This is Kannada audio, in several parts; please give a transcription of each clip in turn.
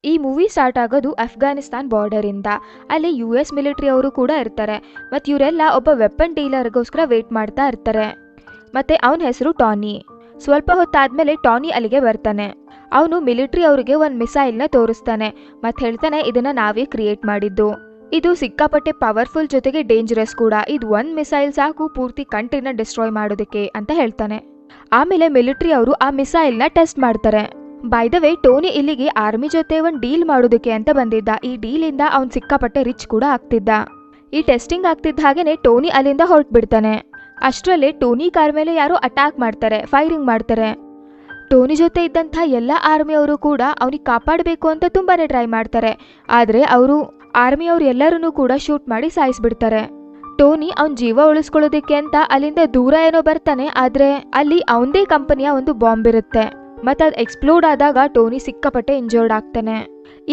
ಈ ಮೂವಿ ಸ್ಟಾರ್ಟ್ ಆಗೋದು ಅಫ್ಘಾನಿಸ್ತಾನ್ ಬಾರ್ಡರಿಂದ. ಅಲ್ಲಿ US ಮಿಲಿಟರಿ ಅವರು ಕೂಡ ಇರ್ತಾರೆ. ಮತ್ತು ಇವರೆಲ್ಲ ಒಬ್ಬ ವೆಪನ್ ಡೀಲರ್ಗೋಸ್ಕರ ವೇಟ್ ಮಾಡ್ತಾ ಇರ್ತಾರೆ. ಮತ್ತು ಅವನ ಹೆಸರು ಟಾನಿ. ಸ್ವಲ್ಪ ಹೊತ್ತಾದ್ಮೇಲೆ ಟಾನಿ ಅಲ್ಲಿಗೆ ಬರ್ತಾನೆ. ಅವನು ಮಿಲಿಟರಿ ಅವರಿಗೆ ಒಂದು ಮಿಸೈಲ್ನ ತೋರಿಸ್ತಾನೆ ಮತ್ತು ಹೇಳ್ತಾನೆ, ಇದನ್ನ ನಾವೇ ಕ್ರಿಯೇಟ್ ಮಾಡಿದ್ದು, ಇದು ಸಿಕ್ಕಾಪಟ್ಟೆ ಪವರ್ಫುಲ್ ಜೊತೆಗೆ ಡೇಂಜರಸ್ ಕೂಡ, ಇದು ಒಂದು ಮಿಸೈಲ್ ಸಾಕು ಪೂರ್ತಿ ಕಂಟ್ರಿನ ಡಿಸ್ಟ್ರಾಯ್ ಮಾಡೋದಕ್ಕೆ ಅಂತ ಹೇಳ್ತಾನೆ. ಆಮೇಲೆ ಮಿಲಿಟರಿ ಅವರು ಆ ಮಿಸೈಲ್ನ ಟೆಸ್ಟ್ ಮಾಡ್ತಾರೆ. ಬೈ ದ ವೇ, ಟೋನಿ ಇಲ್ಲಿಗೆ ಆರ್ಮಿ ಜೊತೆ ಒಂದು ಡೀಲ್ ಮಾಡೋದಕ್ಕೆ ಅಂತ ಬಂದಿದ್ದ. ಈ ಡೀಲಿಂದ ಅವ್ನು ಸಿಕ್ಕಾಪಟ್ಟೆ ರಿಚ್ ಕೂಡ ಆಗ್ತಿದ್ದ. ಈ ಟೆಸ್ಟಿಂಗ್ ಆಗ್ತಿದ್ದ ಹಾಗೇನೆ ಟೋನಿ ಅಲ್ಲಿಂದ ಹೊರಟ್ಬಿಡ್ತಾನೆ. ಅಷ್ಟರಲ್ಲೇ ಟೋನಿ ಕಾರ್ ಮೇಲೆ ಯಾರೋ ಅಟ್ಯಾಕ್ ಮಾಡ್ತಾರೆ, ಫೈರಿಂಗ್ ಮಾಡ್ತಾರೆ. ಟೋನಿ ಜೊತೆ ಇದ್ದಂಥ ಎಲ್ಲ ಆರ್ಮಿಯವರು ಕೂಡ ಅವನಿಗೆ ಕಾಪಾಡಬೇಕು ಅಂತ ತುಂಬಾನೇ ಟ್ರೈ ಮಾಡ್ತಾರೆ. ಆದರೆ ಅವರು ಆರ್ಮಿಯವರು ಎಲ್ಲರನ್ನೂ ಕೂಡ ಶೂಟ್ ಮಾಡಿ ಸಾಯಿಸ್ಬಿಡ್ತಾರೆ. ಟೋನಿ ಅವನ ಜೀವ ಉಳಿಸ್ಕೊಳ್ಳೋದಕ್ಕೆ ಅಂತ ಅಲ್ಲಿಂದ ದೂರ ಏನೋ ಬರ್ತಾನೆ. ಆದರೆ ಅಲ್ಲಿ ಅವನದೇ ಕಂಪನಿಯ ಒಂದು ಬಾಂಬ್ ಇರುತ್ತೆ ಮತ್ತು ಅದು ಎಕ್ಸ್ಪ್ಲೋಡ್ ಆದಾಗ ಟೋನಿ ಸಿಕ್ಕಾಪಟ್ಟೆ ಇಂಜರ್ಡ್ ಆಗ್ತಾನೆ.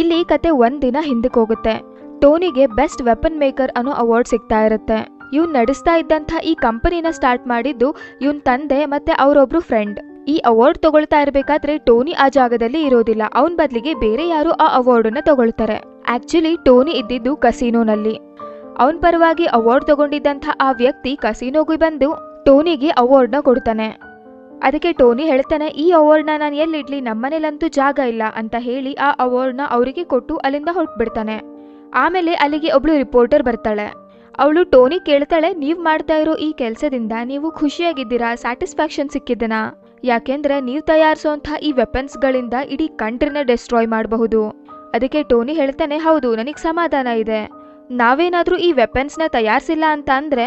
ಇಲ್ಲಿ ಕತೆ ಒಂದಿನ ಹಿಂದಕ್ಕೆ ಹೋಗುತ್ತೆ. ಟೋನಿಗೆ ಬೆಸ್ಟ್ ವೆಪನ್ ಮೇಕರ್ ಅನ್ನೋ ಅವಾರ್ಡ್ ಸಿಗ್ತಾ ಇರುತ್ತೆ. ಇವ್ನು ನಡೆಸ್ತಾ ಇದ್ದಂಥ ಈ ಕಂಪನಿನ ಸ್ಟಾರ್ಟ್ ಮಾಡಿದ್ದು ಇವನ್ ತಂದೆ ಮತ್ತೆ ಅವರೊಬ್ರು ಫ್ರೆಂಡ್. ಈ ಅವಾರ್ಡ್ ತಗೊಳ್ತಾ ಇರಬೇಕಾದ್ರೆ ಟೋನಿ ಆ ಜಾಗದಲ್ಲಿ ಇರೋದಿಲ್ಲ. ಅವನ ಬದಲಿಗೆ ಬೇರೆ ಯಾರು ಆ ಅವಾರ್ಡನ್ನ ತಗೊಳ್ತಾರೆ. ಆಕ್ಚುಲಿ ಟೋನಿ ಇದ್ದಿದ್ದು ಕಸಿನೋನಲ್ಲಿ. ಅವನ ಪರವಾಗಿ ಅವಾರ್ಡ್ ತಗೊಂಡಿದ್ದಂಥ ಆ ವ್ಯಕ್ತಿ ಕಸಿನೋಗೆ ಬಂದು ಟೋನಿಗೆ ಅವಾರ್ಡ್ನ ಕೊಡ್ತಾನೆ. ಅದಕ್ಕೆ ಟೋನಿ ಹೇಳ್ತಾನೆ, ಈ ಅವಾರ್ಡ್ನ ನಾನು ಎಲ್ಲಿಡ್ಲಿ, ನಮ್ಮನೇಲಂತೂ ಜಾಗ ಇಲ್ಲ ಅಂತ ಹೇಳಿ ಆ ಅವಾರ್ಡ್ನ ಅವರಿಗೆ ಕೊಟ್ಟು ಅಲ್ಲಿಂದ ಹೊರಟ್ಬಿಡ್ತಾನೆ. ಆಮೇಲೆ ಅಲ್ಲಿಗೆ ಒಬ್ಳು ರಿಪೋರ್ಟರ್ ಬರ್ತಾಳೆ. ಅವಳು ಟೋನಿ ಕೇಳ್ತಾಳೆ, ನೀವು ಮಾಡ್ತಾ ಇರೋ ಈ ಕೆಲಸದಿಂದ ನೀವು ಖುಷಿಯಾಗಿದ್ದೀರಾ, ಸ್ಯಾಟಿಸ್ಫ್ಯಾಕ್ಷನ್ ಸಿಕ್ಕಿದ್ದನಾ? ಯಾಕೆಂದ್ರೆ ನೀವು ತಯಾರಿಸೋಂಥ ಈ ವೆಪನ್ಸ್ಗಳಿಂದ ಇಡೀ ಕಂಟ್ರಿನ ಡಿಸ್ಟ್ರಾಯ್ ಮಾಡಬಹುದು. ಅದಕ್ಕೆ ಟೋನಿ ಹೇಳ್ತಾನೆ, ಹೌದು, ನನಗೆ ಸಮಾಧಾನ ಇದೆ. ನಾವೇನಾದ್ರೂ ಈ ವೆಪನ್ಸ್ನ ತಯಾರಿಸಿಲ್ಲ ಅಂತ ಅಂದ್ರೆ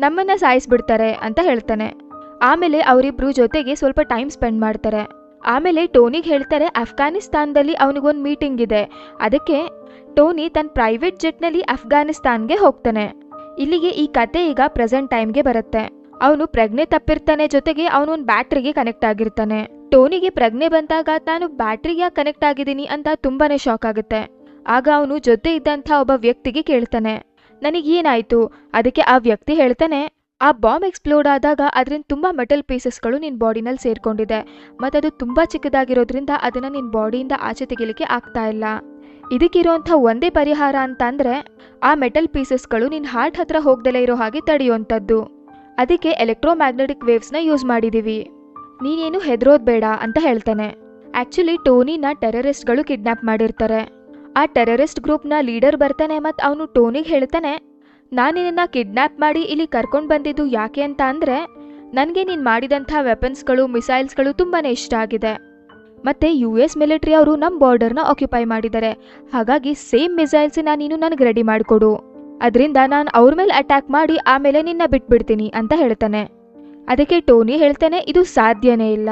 ನಮ್ಮನ್ನ ಸಾಯಿಸ್ಬಿಡ್ತಾರೆ ಅಂತ ಹೇಳ್ತಾನೆ. ಆಮೇಲೆ ಅವರಿಬ್ರು ಜೊತೆಗೆ ಸ್ವಲ್ಪ ಟೈಮ್ ಸ್ಪೆಂಡ್ ಮಾಡ್ತಾರೆ. ಆಮೇಲೆ ಟೋನಿಗೆ ಹೇಳ್ತಾರೆ, ಅಫ್ಘಾನಿಸ್ತಾನದಲ್ಲಿ ಅವನಿಗೊಂದು ಮೀಟಿಂಗ್ ಇದೆ. ಅದಕ್ಕೆ ಟೋನಿ ತನ್ನ ಪ್ರೈವೇಟ್ ಜೆಟ್ನಲ್ಲಿ ಅಫ್ಘಾನಿಸ್ತಾನ್ಗೆ ಹೋಗ್ತಾನೆ. ಇಲ್ಲಿಗೆ ಈ ಕತೆ ಈಗ ಪ್ರೆಸೆಂಟ್ ಟೈಮ್ಗೆ ಬರುತ್ತೆ. ಅವನು ಪ್ರಜ್ಞೆ ತಪ್ಪಿರ್ತಾನೆ, ಜೊತೆಗೆ ಅವನು ಒಂದು ಬ್ಯಾಟ್ರಿಗೆ ಕನೆಕ್ಟ್ ಆಗಿರ್ತಾನೆ. ಟೋನಿಗೆ ಪ್ರಜ್ಞೆ ಬಂದಾಗ ತಾನು ಬ್ಯಾಟ್ರಿಗೆ ಯಾಕೆ ಕನೆಕ್ಟ್ ಆಗಿದ್ದೀನಿ ಅಂತ ತುಂಬಾನೇ ಶಾಕ್ ಆಗುತ್ತೆ. ಆಗ ಅವನು ಜೊತೆ ಇದ್ದಂಥ ಒಬ್ಬ ವ್ಯಕ್ತಿಗೆ ಕೇಳ್ತಾನೆ, ನನಗೇನಾಯ್ತು? ಅದಕ್ಕೆ ಆ ವ್ಯಕ್ತಿ ಹೇಳ್ತಾನೆ, ಆ ಬಾಂಬ್ ಎಕ್ಸ್ಪ್ಲೋಡ್ ಆದಾಗ ಅದರಿಂದ ತುಂಬಾ ಮೆಟಲ್ ಪೀಸಸ್ಗಳು ನಿನ್ನ ಬಾಡಿನಲ್ಲಿ ಸೇರ್ಕೊಂಡಿದೆ ಮತ್ತು ಅದು ತುಂಬಾ ಚಿಕ್ಕದಾಗಿರೋದ್ರಿಂದ ಅದನ್ನ ನಿನ್ನ ಬಾಡಿಯಿಂದ ಆಚೆ ತೆಗಿಲಿಕ್ಕೆ ಆಗ್ತಾ ಇಲ್ಲ. ಇದಕ್ಕಿರೋಂಥ ಒಂದೇ ಪರಿಹಾರ ಅಂತ ಅಂದ್ರೆ ಆ ಮೆಟಲ್ ಪೀಸಸ್ಗಳು ನಿನ್ನ ಹಾರ್ಟ್ ಹತ್ರ ಹೋಗ್ದಲೇ ಇರೋ ಹಾಗೆ ತಡೆಯುವಂಥದ್ದು. ಅದಕ್ಕೆ ಎಲೆಕ್ಟ್ರೋಮ್ಯಾಗ್ನೆಟಿಕ್ ವೇವ್ಸ್ನ ಯೂಸ್ ಮಾಡಿದೀವಿ, ನೀನೇನು ಹೆದರೋದು ಬೇಡ ಅಂತ ಹೇಳ್ತಾನೆ. ಆಕ್ಚುಲಿ ಟೋನಿನ ಟೆರರಿಸ್ಟ್ಗಳು ಕಿಡ್ನಾಪ್ ಮಾಡಿರ್ತಾರೆ. ಆ ಟೆರರಿಸ್ಟ್ ಗ್ರೂಪ್ನ ಲೀಡರ್ ಬರ್ತಾನೆ ಮತ್ತು ಅವನು ಟೋನಿಗೆ ಹೇಳ್ತಾನೆ, ನಾನು ನಿನ್ನ ಕಿಡ್ನಾಪ್ ಮಾಡಿ ಇಲ್ಲಿ ಕರ್ಕೊಂಡು ಬಂದಿದ್ದು ಯಾಕೆ ಅಂತ ಅಂದರೆ ನನಗೆ ನೀನು ಮಾಡಿದಂಥ ವೆಪನ್ಸ್ಗಳು ಮಿಸೈಲ್ಸ್ಗಳು ತುಂಬಾ ಇಷ್ಟ ಆಗಿದೆ. ಮತ್ತು US ಮಿಲಿಟರಿ ಅವರು ನಮ್ಮ ಬಾರ್ಡರ್ನ ಆಕ್ಯುಪೈ ಮಾಡಿದ್ದಾರೆ. ಹಾಗಾಗಿ ಸೇಮ್ ಮಿಸೈಲ್ಸ್ನ ನೀನು ನನಗೆ ರೆಡಿ ಮಾಡಿಕೊಡು, ಅದರಿಂದ ನಾನು ಅವ್ರ ಮೇಲೆ ಅಟ್ಯಾಕ್ ಮಾಡಿ ಆಮೇಲೆ ನಿನ್ನ ಬಿಟ್ಬಿಡ್ತೀನಿ ಅಂತ ಹೇಳ್ತಾನೆ. ಅದಕ್ಕೆ ಟೋನಿ ಹೇಳ್ತಾನೆ, ಇದು ಸಾಧ್ಯನೇ ಇಲ್ಲ.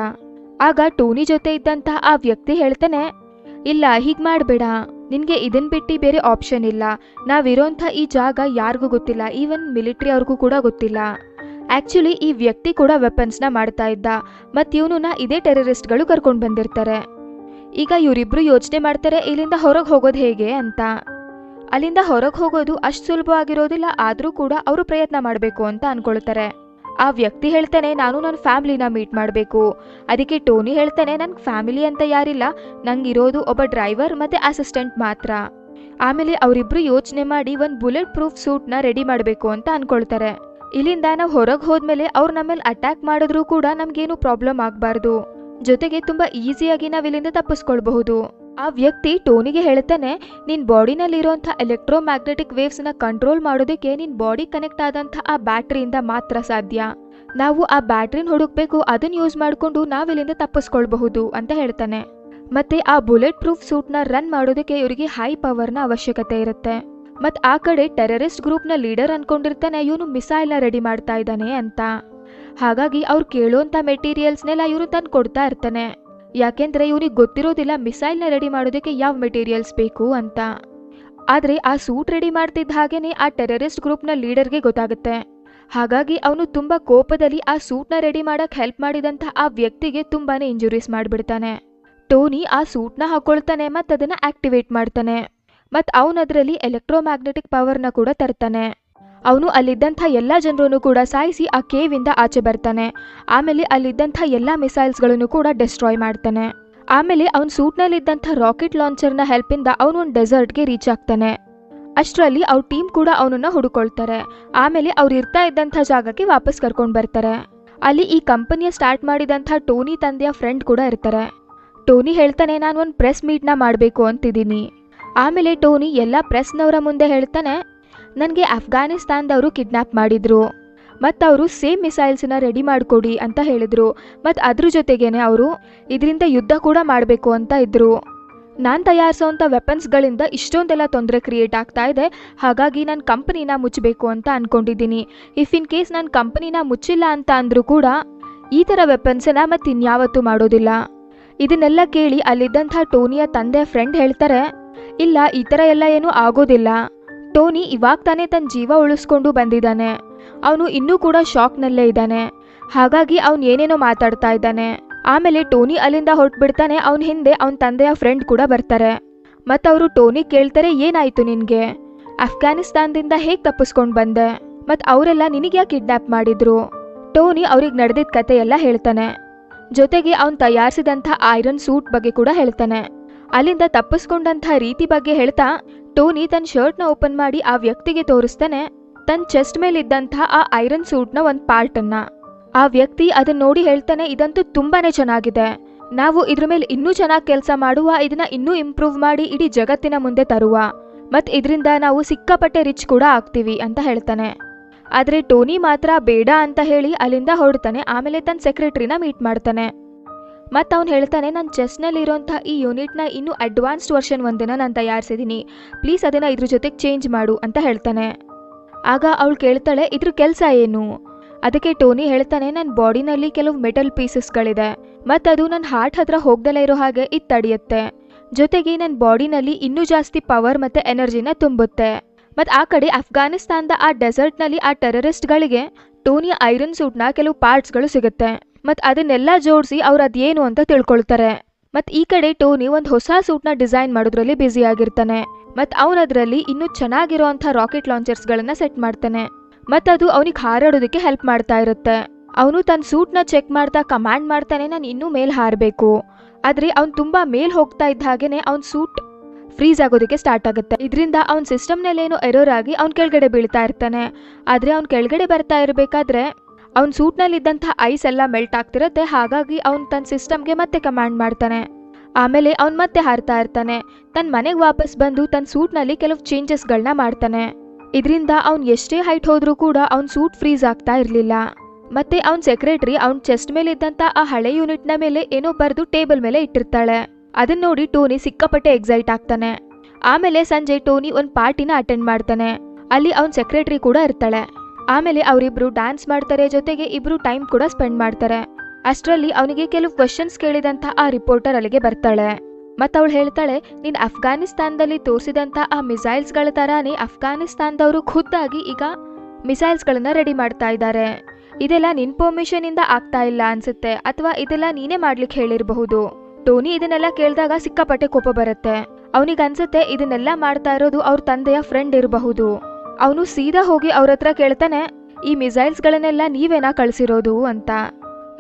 ಆಗ ಟೋನಿ ಜೊತೆ ಇದ್ದಂಥ ಆ ವ್ಯಕ್ತಿ ಹೇಳ್ತಾನೆ, ಇಲ್ಲ, ಹೀಗೆ ಮಾಡಬೇಡ, ನಿನಗೆ ಇದನ್ನ ಬಿಟ್ಟು ಬೇರೆ ಆಪ್ಷನ್ ಇಲ್ಲ. ನಾವಿರೋಂಥ ಈ ಜಾಗ ಯಾರಿಗೂ ಗೊತ್ತಿಲ್ಲ, ಈವನ್ ಮಿಲಿಟರಿ ಅವ್ರಿಗೂ ಕೂಡ ಗೊತ್ತಿಲ್ಲ. ಆಕ್ಚುಲಿ ಈ ವ್ಯಕ್ತಿ ಕೂಡ ವೆಪನ್ಸ್ನ ಮಾಡ್ತಾ ಇದ್ದ ಮತ್ತು ಇವನನ್ನ ಇದೇ ಟೆರರಿಸ್ಟ್ಗಳು ಕರ್ಕೊಂಡು ಬಂದಿರ್ತಾರೆ. ಈಗ ಇವರಿಬ್ರು ಯೋಚನೆ ಮಾಡ್ತಾರೆ, ಇಲ್ಲಿಂದ ಹೊರಗೆ ಹೋಗೋದು ಹೇಗೆ ಅಂತ. ಅಲ್ಲಿಂದ ಹೊರಗೆ ಹೋಗೋದು ಅಷ್ಟು ಸುಲಭವಾಗಿರೋದಿಲ್ಲ, ಆದರೂ ಕೂಡ ಅವರು ಪ್ರಯತ್ನ ಮಾಡಬೇಕು ಅಂತ ಅನ್ಕೊಳ್ತಾರೆ. ಆ ವ್ಯಕ್ತಿ ಹೇಳ್ತಾನೆ, ನಾನು ನನ್ನ ಫ್ಯಾಮಿಲಿನ ಮೀಟ್ ಮಾಡಬೇಕು. ಅದಕ್ಕೆ ಟೋನಿ ಹೇಳ್ತಾನೆ, ನನ್ನ ಫ್ಯಾಮಿಲಿ ಅಂತ ಯಾರಿಲ್ಲ, ನಂಗಿರೋದು ಒಬ್ಬ ಡ್ರೈವರ್ ಮತ್ತು ಅಸಿಸ್ಟೆಂಟ್ ಮಾತ್ರ. ಆಮೇಲೆ ಅವರಿಬ್ರು ಯೋಚನೆ ಮಾಡಿ ಒಂದು ಬುಲೆಟ್ ಪ್ರೂಫ್ ಸೂಟ್ನ ರೆಡಿ ಮಾಡಬೇಕು ಅಂತ ಅನ್ಕೊಳ್ತಾರೆ. ಇಲ್ಲಿಂದ ನಾವು ಹೊರಗೆ ಹೋದ್ಮೇಲೆ ಅವ್ರು ನಮ್ಮಲ್ಲಿ ಅಟ್ಯಾಕ್ ಮಾಡಿದ್ರೂ ಕೂಡ ನಮಗೇನು ಪ್ರಾಬ್ಲಮ್ ಆಗಬಾರ್ದು, ಜೊತೆಗೆ ತುಂಬ ಈಸಿಯಾಗಿ ನಾವು ಇಲ್ಲಿಂದ ತಪ್ಪಿಸ್ಕೊಳ್ಬಹುದು. ಆ ವ್ಯಕ್ತಿ ಟೋನಿಗೆ ಹೇಳ್ತಾನೆ, ನಿನ್ನ ಬಾಡಿನಲ್ಲಿರುವಂಥ ಎಲೆಕ್ಟ್ರೋಮ್ಯಾಗ್ನೆಟಿಕ್ ವೇವ್ಸ್ನ ಕಂಟ್ರೋಲ್ ಮಾಡೋದಕ್ಕೆ ನಿನ್ನ ಬಾಡಿ ಕನೆಕ್ಟ್ ಆದಂಥ ಆ ಬ್ಯಾಟ್ರಿಯಿಂದ ಮಾತ್ರ ಸಾಧ್ಯ. ನಾವು ಆ ಬ್ಯಾಟ್ರಿನ ಹುಡುಕ್ಬೇಕು, ಅದನ್ನ ಯೂಸ್ ಮಾಡಿಕೊಂಡು ನಾವಿಲ್ಲಿಂದ ತಪ್ಪಿಸ್ಕೊಳ್ಬಹುದು ಅಂತ ಹೇಳ್ತಾನೆ. ಮತ್ತೆ ಆ ಬುಲೆಟ್ ಪ್ರೂಫ್ ಸೂಟ್ನ ರನ್ ಮಾಡೋದಕ್ಕೆ ಇವರಿಗೆ ಹೈ ಪವರ್ನ ಅವಶ್ಯಕತೆ ಇರುತ್ತೆ. ಮತ್ತು ಆ ಕಡೆ ಟೆರರಿಸ್ಟ್ ಗ್ರೂಪ್ನ ಲೀಡರ್ ಅನ್ಕೊಂಡಿರ್ತಾನೆ, ಇವನು ಮಿಸೈಲ್ನ ರೆಡಿ ಮಾಡ್ತಾ ಇದ್ದಾನೆ ಅಂತ. ಹಾಗಾಗಿ ಅವ್ರು ಕೇಳೋಂಥ ಮೆಟೀರಿಯಲ್ಸ್ನೆಲ್ಲ ಇವರು ತಂದು ಕೊಡ್ತಾ ಇರ್ತಾನೆ. ಯಾಕೆಂದ್ರೆ ಇವನಿಗೆ ಗೊತ್ತಿರೋದಿಲ್ಲ ಮಿಸೈಲ್ನ ರೆಡಿ ಮಾಡೋದಕ್ಕೆ ಯಾವ ಮೆಟೀರಿಯಲ್ಸ್ ಬೇಕು ಅಂತ. ಆದರೆ ಆ ಸೂಟ್ ರೆಡಿ ಮಾಡ್ತಿದ್ದ ಹಾಗೇನೆ ಆ ಟೆರರಿಸ್ಟ್ ಗ್ರೂಪ್ನ ಲೀಡರ್ಗೆ ಗೊತ್ತಾಗುತ್ತೆ. ಹಾಗಾಗಿ ಅವನು ತುಂಬ ಕೋಪದಲ್ಲಿ ಆ ಸೂಟ್ನ ರೆಡಿ ಮಾಡಕ್ಕೆ ಹೆಲ್ಪ್ ಮಾಡಿದಂಥ ಆ ವ್ಯಕ್ತಿಗೆ ತುಂಬಾನೇ ಇಂಜುರೀಸ್ ಮಾಡಿಬಿಡ್ತಾನೆ. ಟೋನಿ ಆ ಸೂಟ್ನ ಹಾಕೊಳ್ತಾನೆ ಮತ್ತು ಅದನ್ನು ಆಕ್ಟಿವೇಟ್ ಮಾಡ್ತಾನೆ. ಮತ್ತು ಅವನದರಲ್ಲಿ ಎಲೆಕ್ಟ್ರೋಮ್ಯಾಗ್ನೆಟಿಕ್ ಪವರ್ನ ಕೂಡ ತರ್ತಾನೆ. ಅವನು ಅಲ್ಲಿದ್ದಂಥ ಎಲ್ಲ ಜನರನ್ನು ಕೂಡ ಸಾಯಿಸಿ ಆ ಕೇವಿಂದ ಆಚೆ ಬರ್ತಾನೆ. ಆಮೇಲೆ ಅಲ್ಲಿದ್ದಂಥ ಎಲ್ಲ ಮಿಸೈಲ್ಸ್ಗಳನ್ನು ಕೂಡ ಡಿಸ್ಟ್ರಾಯ್ ಮಾಡ್ತಾನೆ. ಆಮೇಲೆ ಅವನ ಸೂಟ್ನಲ್ಲಿದ್ದಂಥ ರಾಕೆಟ್ ಲಾಂಚರ್ನ ಹೆಲ್ಪಿಂದ ಅವನು ಒಂದು ಡೆಸರ್ಟ್ಗೆ ರೀಚ್ ಆಗ್ತಾನೆ. ಅಷ್ಟರಲ್ಲಿ ಅವ್ರ ಟೀಮ್ ಕೂಡ ಅವನನ್ನ ಹುಡುಕೊಳ್ತಾರೆ. ಆಮೇಲೆ ಅವ್ರು ಇರ್ತಾ ಇದ್ದಂಥ ಜಾಗಕ್ಕೆ ವಾಪಸ್ ಕರ್ಕೊಂಡು ಬರ್ತಾರೆ. ಅಲ್ಲಿ ಈ ಕಂಪನಿಯ ಸ್ಟಾರ್ಟ್ ಮಾಡಿದಂಥ ಟೋನಿ ತಂದೆಯ ಫ್ರೆಂಡ್ ಕೂಡ ಇರ್ತಾರೆ. ಟೋನಿ ಹೇಳ್ತಾನೆ, ನಾನು ಒಂದು ಪ್ರೆಸ್ ಮೀಟ್ನ ಮಾಡಬೇಕು ಅಂತಿದ್ದೀನಿ. ಆಮೇಲೆ ಟೋನಿ ಎಲ್ಲ ಪ್ರೆಸ್ನವರ ಮುಂದೆ ಹೇಳ್ತಾನೆ, ನನಗೆ ಅಫ್ಘಾನಿಸ್ತಾನದವರು ಕಿಡ್ನ್ಯಾಪ್ ಮಾಡಿದ್ರು ಮತ್ತು ಅವರು ಸೇಮ್ ಮಿಸೈಲ್ಸ್ನ ರೆಡಿ ಮಾಡಿಕೊಡಿ ಅಂತ ಹೇಳಿದ್ರು. ಮತ್ತು ಅದ್ರ ಜೊತೆಗೇನೆ ಅವರು ಇದರಿಂದ ಯುದ್ಧ ಕೂಡ ಮಾಡಬೇಕು ಅಂತ ಇದ್ರು. ನಾನು ತಯಾರಿಸೋವಂಥ ವೆಪನ್ಸ್ಗಳಿಂದ ಇಷ್ಟೊಂದೆಲ್ಲ ತೊಂದರೆ ಕ್ರಿಯೇಟ್ ಆಗ್ತಾ ಇದೆ. ಹಾಗಾಗಿ ನಾನು ಕಂಪನಿನ ಮುಚ್ಚಬೇಕು ಅಂತ ಅಂದ್ಕೊಂಡಿದ್ದೀನಿ. ಇಫ್ ಇನ್ ಕೇಸ್ ನಾನು ಕಂಪನಿನ ಮುಚ್ಚಿಲ್ಲ ಅಂತ ಅಂದರೂ ಕೂಡ ಈ ಥರ ವೆಪನ್ಸನ್ನ ಮತ್ತೆ ಇನ್ಯಾವತ್ತೂ ಮಾಡೋದಿಲ್ಲ. ಇದನ್ನೆಲ್ಲ ಕೇಳಿ ಅಲ್ಲಿದ್ದಂಥ ಟೋನಿಯ ತಂದೆ ಫ್ರೆಂಡ್ ಹೇಳ್ತಾರೆ, ಇಲ್ಲ ಈ ಥರ ಎಲ್ಲ ಏನೂ ಆಗೋದಿಲ್ಲ. ಟೋನಿ ಇವಾಗ ತಾನೇ ತನ್ನ ಜೀವ ಉಳಿಸ್ಕೊಂಡು ಬಂದಿದ್ದಾನೆ. ಅವನು ಇನ್ನೂ ಕೂಡ ಶಾಕ್ನಲ್ಲೇ ಇದ್ದಾನೆ. ಹಾಗಾಗಿ ಅವನು ಏನೇನೋ ಮಾತಾಡ್ತಾ ಇದ್ದಾನೆ. ಆಮೇಲೆ ಟೋನಿ ಅಲ್ಲಿಂದ ಹೊರಟ್ಬಿಡ್ತಾನೆ. ಅವನ ಹಿಂದೆ ಅವನ ತಂದೆಯ ಫ್ರೆಂಡ್ ಕೂಡ ಬರ್ತಾರೆ. ಮತ್ತು ಅವರು ಟೋನಿ ಕೇಳ್ತಾರೆ, ಏನಾಯಿತು ನಿನಗೆ? ಅಫ್ಘಾನಿಸ್ತಾನದಿಂದ ಹೇಗೆ ತಪ್ಪಿಸ್ಕೊಂಡು ಬಂದೆ? ಮತ್ತು ಅವರೆಲ್ಲ ನಿನಗೆ ಯಾಕೆ ಕಿಡ್ನ್ಯಾಪ್ ಮಾಡಿದ್ರು? ಟೋನಿ ಅವ್ರಿಗೆ ನಡೆದಿದ್ದ ಕತೆ ಎಲ್ಲ ಹೇಳ್ತಾನೆ. ಜೊತೆಗೆ ಅವನು ತಯಾರಿಸಿದಂಥ ಐರನ್ ಸೂಟ್ ಬಗ್ಗೆ ಕೂಡ ಹೇಳ್ತಾನೆ. ಅಲ್ಲಿಂದ ತಪ್ಪಿಸ್ಕೊಂಡಂಥ ರೀತಿ ಬಗ್ಗೆ ಹೇಳ್ತಾ ಟೋನಿ ತನ್ನ ಶರ್ಟ್ನ ಓಪನ್ ಮಾಡಿ ಆ ವ್ಯಕ್ತಿಗೆ ತೋರಿಸ್ತಾನೆ ತನ್ನ ಚೆಸ್ಟ್ ಮೇಲಿದ್ದಂಥ ಆ ಐರನ್ ಸೂಟ್ನ ಒಂದು ಪಾರ್ಟನ್ನು. ಆ ವ್ಯಕ್ತಿ ಅದನ್ನ ನೋಡಿ ಹೇಳ್ತಾನೆ, ಇದಂತೂ ತುಂಬಾನೇ ಚೆನ್ನಾಗಿದೆ. ನಾವು ಇದ್ರ ಮೇಲೆ ಇನ್ನೂ ಚೆನ್ನಾಗಿ ಕೆಲಸ ಮಾಡುವ, ಇದನ್ನ ಇನ್ನೂ ಇಂಪ್ರೂವ್ ಮಾಡಿ ಇಡೀ ಜಗತ್ತಿನ ಮುಂದೆ ತರುವ, ಮತ್ತು ಇದರಿಂದ ನಾವು ಸಿಕ್ಕಾಪಟ್ಟೆ ರಿಚ್ ಕೂಡ ಆಗ್ತೀವಿ ಅಂತ ಹೇಳ್ತಾನೆ. ಆದರೆ ಟೋನಿ ಮಾತ್ರ ಬೇಡ ಅಂತ ಹೇಳಿ ಅಲ್ಲಿಂದ ಹೊರಡ್ತಾನೆ. ಆಮೇಲೆ ತನ್ನ ಸೆಕ್ರೆಟರಿನ ಮೀಟ್ ಮಾಡ್ತಾನೆ. ಮತ್ತು ಅವ್ನು ಹೇಳ್ತಾನೆ, ನನ್ನ ಚೆಸ್ನಲ್ಲಿರೋಂಥ ಈ ಯೂನಿಟ್ನ ಇನ್ನೂ ಅಡ್ವಾನ್ಸ್ಡ್ ವರ್ಷನ್ ಒಂದನ್ನು ನಾನು ತಯಾರಿಸಿದ್ದೀನಿ, ಪ್ಲೀಸ್ ಅದನ್ನು ಇದ್ರ ಜೊತೆಗೆ ಚೇಂಜ್ ಮಾಡು ಅಂತ ಹೇಳ್ತಾನೆ. ಆಗ ಅವಳು ಕೇಳ್ತಾಳೆ, ಇದ್ರ ಕೆಲಸ ಏನು? ಅದಕ್ಕೆ ಟೋನಿ ಹೇಳ್ತಾನೆ, ನನ್ನ ಬಾಡಿನಲ್ಲಿ ಕೆಲವು ಮೆಟಲ್ ಪೀಸಸ್ಗಳಿದೆ ಮತ್ತು ಅದು ನನ್ನ ಹಾರ್ಟ್ ಹತ್ರ ಹೋಗ್ದಲೇ ಇರೋ ಹಾಗೆ ಇದು ತಡೆಯುತ್ತೆ. ಜೊತೆಗೆ ನನ್ನ ಬಾಡಿನಲ್ಲಿ ಇನ್ನೂ ಜಾಸ್ತಿ ಪವರ್ ಮತ್ತು ಎನರ್ಜಿನ ತುಂಬುತ್ತೆ. ಮತ್ತು ಆ ಕಡೆ ಅಫ್ಘಾನಿಸ್ತಾನದ ಆ ಡೆಸರ್ಟ್ನಲ್ಲಿ ಆ ಟೆರರಿಸ್ಟ್ಗಳಿಗೆ ಟೋನಿಯ ಐರನ್ ಸೂಟ್ನ ಕೆಲವು ಪಾರ್ಟ್ಸ್ಗಳು ಸಿಗುತ್ತೆ. ಮತ್ತು ಅದನ್ನೆಲ್ಲ ಜೋಡಿಸಿ ಅವ್ರು ಅದೇನು ಅಂತ ತಿಳ್ಕೊಳ್ತಾರೆ. ಮತ್ತು ಈ ಕಡೆ ಟೋನಿ ಒಂದು ಹೊಸ ಸೂಟ್ನ ಡಿಸೈನ್ ಮಾಡೋದ್ರಲ್ಲಿ ಬ್ಯುಸಿ ಆಗಿರ್ತಾನೆ. ಮತ್ತು ಅವನದ್ರಲ್ಲಿ ಇನ್ನೂ ಚೆನ್ನಾಗಿರೋಂಥ ರಾಕೆಟ್ ಲಾಂಚರ್ಸ್ಗಳನ್ನು ಸೆಟ್ ಮಾಡ್ತಾನೆ. ಮತ್ತು ಅದು ಅವನಿಗೆ ಹಾರಾಡೋದಕ್ಕೆ ಹೆಲ್ಪ್ ಮಾಡ್ತಾ ಇರುತ್ತೆ. ಅವನು ತನ್ನ ಸೂಟ್ನ ಚೆಕ್ ಮಾಡ್ತಾ ಕಮಾಂಡ್ ಮಾಡ್ತಾನೆ, ನಾನು ಇನ್ನೂ ಮೇಲ್ ಹಾರಬೇಕು. ಆದರೆ ಅವ್ನು ತುಂಬ ಮೇಲ್ ಹೋಗ್ತಾ ಇದ್ದ ಹಾಗೇನೆ ಅವ್ನ ಸೂಟ್ ಫ್ರೀಸ್ ಆಗೋದಕ್ಕೆ ಸ್ಟಾರ್ಟ್ ಆಗುತ್ತೆ. ಇದರಿಂದ ಅವ್ನ ಸಿಸ್ಟಮ್ನಲ್ಲೇನೋ ಎರರ್ ಆಗಿ ಅವ್ನ ಕೆಳಗಡೆ ಬೀಳ್ತಾ ಇರ್ತಾನೆ. ಆದರೆ ಅವ್ನ ಕೆಳಗಡೆ ಬರ್ತಾ ಇರಬೇಕಾದ್ರೆ ಅವ್ನ ಸೂಟ್ನಲ್ಲಿದ್ದಂಥ ಐಸ್ ಎಲ್ಲ ಮೆಲ್ಟ್ ಆಗ್ತಿರುತ್ತೆ. ಹಾಗಾಗಿ ಅವ್ನು ತನ್ನ ಸಿಸ್ಟಮ್ಗೆ ಮತ್ತೆ ಕಮಾಂಡ್ ಮಾಡ್ತಾನೆ. ಆಮೇಲೆ ಅವ್ನು ಮತ್ತೆ ಹಾರ್ತಾ ಇರ್ತಾನೆ. ತನ್ನ ಮನೆಗೆ ವಾಪಸ್ ಬಂದು ತನ್ನ ಸೂಟ್ನಲ್ಲಿ ಕೆಲವು ಚೇಂಜಸ್ಗಳನ್ನ ಮಾಡ್ತಾನೆ. ಇದರಿಂದ ಅವ್ನು ಎಷ್ಟೇ ಹೈಟ್ ಹೋದ್ರೂ ಕೂಡ ಅವ್ನ ಸೂಟ್ ಫ್ರೀಸ್ ಆಗ್ತಾ ಇರಲಿಲ್ಲ. ಮತ್ತೆ ಅವ್ನ ಸೆಕ್ರೆಟರಿ ಅವ್ನ ಚೆಸ್ಟ್ ಮೇಲೆ ಇದ್ದಂಥ ಆ ಹಳೆ ಯೂನಿಟ್ನ ಮೇಲೆ ಏನೋ ಬರೆದು ಟೇಬಲ್ ಮೇಲೆ ಇಟ್ಟಿರ್ತಾಳೆ. ಅದನ್ನ ನೋಡಿ ಟೋನಿ ಸಿಕ್ಕಾಪಟ್ಟೆ ಎಕ್ಸೈಟ್ ಆಗ್ತಾನೆ. ಆಮೇಲೆ ಸಂಜೆ ಟೋನಿ ಒಂದು ಪಾರ್ಟಿನ ಅಟೆಂಡ್ ಮಾಡ್ತಾನೆ. ಅಲ್ಲಿ ಅವ್ನ ಸೆಕ್ರೆಟರಿ ಕೂಡ ಇರ್ತಾಳೆ. ಆಮೇಲೆ ಅವರಿಬ್ರು ಡ್ಯಾನ್ಸ್ ಮಾಡ್ತಾರೆ. ಜೊತೆಗೆ ಇಬ್ರು ಟೈಮ್ ಕೂಡ ಸ್ಪೆಂಡ್ ಮಾಡ್ತಾರೆ. ಅಷ್ಟರಲ್ಲಿ ಅವನಿಗೆ ಕೆಲವು ಕ್ವಶನ್ಸ್ ಕೇಳಿದಂಥ ಆ ರಿಪೋರ್ಟರ್ ಅಲ್ಲಿಗೆ ಬರ್ತಾಳೆ. ಮತ್ತು ಅವಳು ಹೇಳ್ತಾಳೆ, ನೀನು ಅಫ್ಘಾನಿಸ್ತಾನದಲ್ಲಿ ತೋರಿಸಿದಂಥ ಆ ಮಿಸೈಲ್ಸ್ಗಳ ಥರಾನೇ ಅಫ್ಘಾನಿಸ್ತಾನದವರು ಖುದ್ದಾಗಿ ಈಗ ಮಿಸೈಲ್ಸ್ಗಳನ್ನ ರೆಡಿ ಮಾಡ್ತಾ ಇದ್ದಾರೆ. ಇದೆಲ್ಲ ನಿನ್ನ ಪರ್ಮಿಷನಿಂದ ಆಗ್ತಾ ಇಲ್ಲ ಅನ್ಸುತ್ತೆ, ಅಥವಾ ಇದೆಲ್ಲ ನೀನೇ ಮಾಡ್ಲಿಕ್ಕೆ ಹೇಳಿರಬಹುದು. ಟೋನಿ ಇದನ್ನೆಲ್ಲ ಕೇಳಿದಾಗ ಸಿಕ್ಕಾಪಟ್ಟೆ ಕೋಪ ಬರುತ್ತೆ. ಅವನಿಗನ್ಸುತ್ತೆ ಇದನ್ನೆಲ್ಲ ಮಾಡ್ತಾ ಇರೋದು ಅವ್ರ ತಂದೆಯ ಫ್ರೆಂಡ್ ಇರಬಹುದು. ಅವನು ಸೀದಾ ಹೋಗಿ ಅವ್ರ ಹತ್ರ ಕೇಳ್ತಾನೆ, ಈ ಮಿಸೈಲ್ಸ್ಗಳನ್ನೆಲ್ಲ ನೀವೇನಾ ಕಳಿಸಿರೋದು ಅಂತ.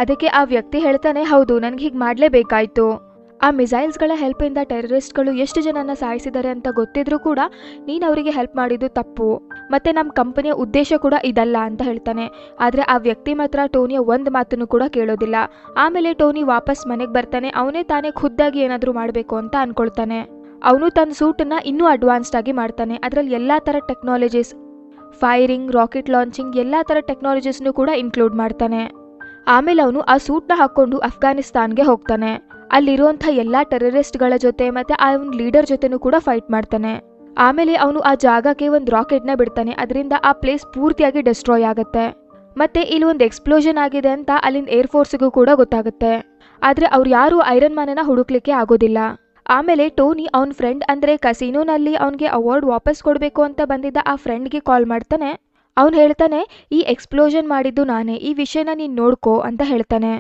ಅದಕ್ಕೆ ಆ ವ್ಯಕ್ತಿ ಹೇಳ್ತಾನೆ, ಹೌದು, ನನಗೆ ಹೀಗೆ ಮಾಡಲೇಬೇಕಾಯ್ತು. ಆ ಮಿಸೈಲ್ಸ್ಗಳ ಹೆಲ್ಪಿಂದ ಟೆರರಿಸ್ಟ್ಗಳು ಎಷ್ಟು ಜನನ ಸಾಯಿಸಿದ್ದಾರೆ ಅಂತ ಗೊತ್ತಿದ್ರೂ ಕೂಡ ನೀನು ಅವರಿಗೆ ಹೆಲ್ಪ್ ಮಾಡಿದ್ದು ತಪ್ಪು, ಮತ್ತು ನಮ್ಮ ಕಂಪನಿಯ ಉದ್ದೇಶ ಕೂಡ ಇದಲ್ಲ ಅಂತ ಹೇಳ್ತಾನೆ. ಆದರೆ ಆ ವ್ಯಕ್ತಿ ಮಾತ್ರ ಟೋನಿಯ ಒಂದು ಮಾತನ್ನು ಕೂಡ ಕೇಳೋದಿಲ್ಲ. ಆಮೇಲೆ ಟೋನಿ ವಾಪಸ್ ಮನೆಗೆ ಬರ್ತಾನೆ. ಅವನೇ ತಾನೇ ಖುದ್ದಾಗಿ ಏನಾದರೂ ಮಾಡಬೇಕು ಅಂತ ಅಂದ್ಕೊಳ್ತಾನೆ. ಅವನು ತನ್ನ ಸೂಟನ್ನು ಇನ್ನೂ ಅಡ್ವಾನ್ಸ್ಡ್ ಆಗಿ ಮಾಡ್ತಾನೆ. ಅದರಲ್ಲಿ ಎಲ್ಲ ಥರ ಟೆಕ್ನಾಲಜೀಸ್, ಫೈರಿಂಗ್, ರಾಕೆಟ್ ಲಾಂಚಿಂಗ್, ಎಲ್ಲ ಥರ ಟೆಕ್ನಾಲಜೀಸ್ನು ಕೂಡ ಇನ್ಕ್ಲೂಡ್ ಮಾಡ್ತಾನೆ. ಆಮೇಲೆ ಅವನು ಆ ಸೂಟ್ನ ಹಾಕ್ಕೊಂಡು ಅಫ್ಘಾನಿಸ್ತಾನ್ಗೆ ಹೋಗ್ತಾನೆ. ಅಲ್ಲಿರುವಂಥ ಎಲ್ಲ ಟೆರರಿಸ್ಟ್ಗಳ ಜೊತೆ ಮತ್ತು ಆ ಒಂದು ಲೀಡರ್ ಜೊತೆನೂ ಕೂಡ ಫೈಟ್ ಮಾಡ್ತಾನೆ. ಆಮೇಲೆ ಅವನು ಆ ಜಾಗಕ್ಕೆ ಒಂದು ರಾಕೆಟ್ನ ಬಿಡ್ತಾನೆ. ಅದರಿಂದ ಆ ಪ್ಲೇಸ್ ಪೂರ್ತಿಯಾಗಿ ಡೆಸ್ಟ್ರಾಯ್ ಆಗುತ್ತೆ. ಮತ್ತೆ ಇಲ್ಲಿ ಒಂದು ಎಕ್ಸ್ಪ್ಲೋಷನ್ ಆಗಿದೆ ಅಂತ ಅಲ್ಲಿಂದ ಏರ್ಫೋರ್ಸ್ಗೂ ಕೂಡ ಗೊತ್ತಾಗುತ್ತೆ. ಆದರೆ ಅವ್ರು ಯಾರು ಐರನ್ ಮ್ಯಾನನ್ನ ಹುಡುಕ್ಲಿಕ್ಕೆ ಆಗೋದಿಲ್ಲ. ಆಮೇಲೆ ಟೋನಿ ಅವನ ಫ್ರೆಂಡ್ ಅಂದರೆ ಕಸಿನೋನಲ್ಲಿ ಅವನಿಗೆ ಅವಾರ್ಡ್ ವಾಪಸ್ ಕೊಡಬೇಕು ಅಂತ ಬಂದಿದ್ದ ಆ ಫ್ರೆಂಡ್ಗೆ ಕಾಲ್ ಮಾಡ್ತಾನೆ. ಅವನು ಹೇಳ್ತಾನೆ, ಈ ಎಕ್ಸ್ಪ್ಲೋಷನ್ ಮಾಡಿದ್ದು ನಾನೇ, ಈ ವಿಷಯನ ನೀನು ನೋಡ್ಕೋ ಅಂತ ಹೇಳ್ತಾನೆ.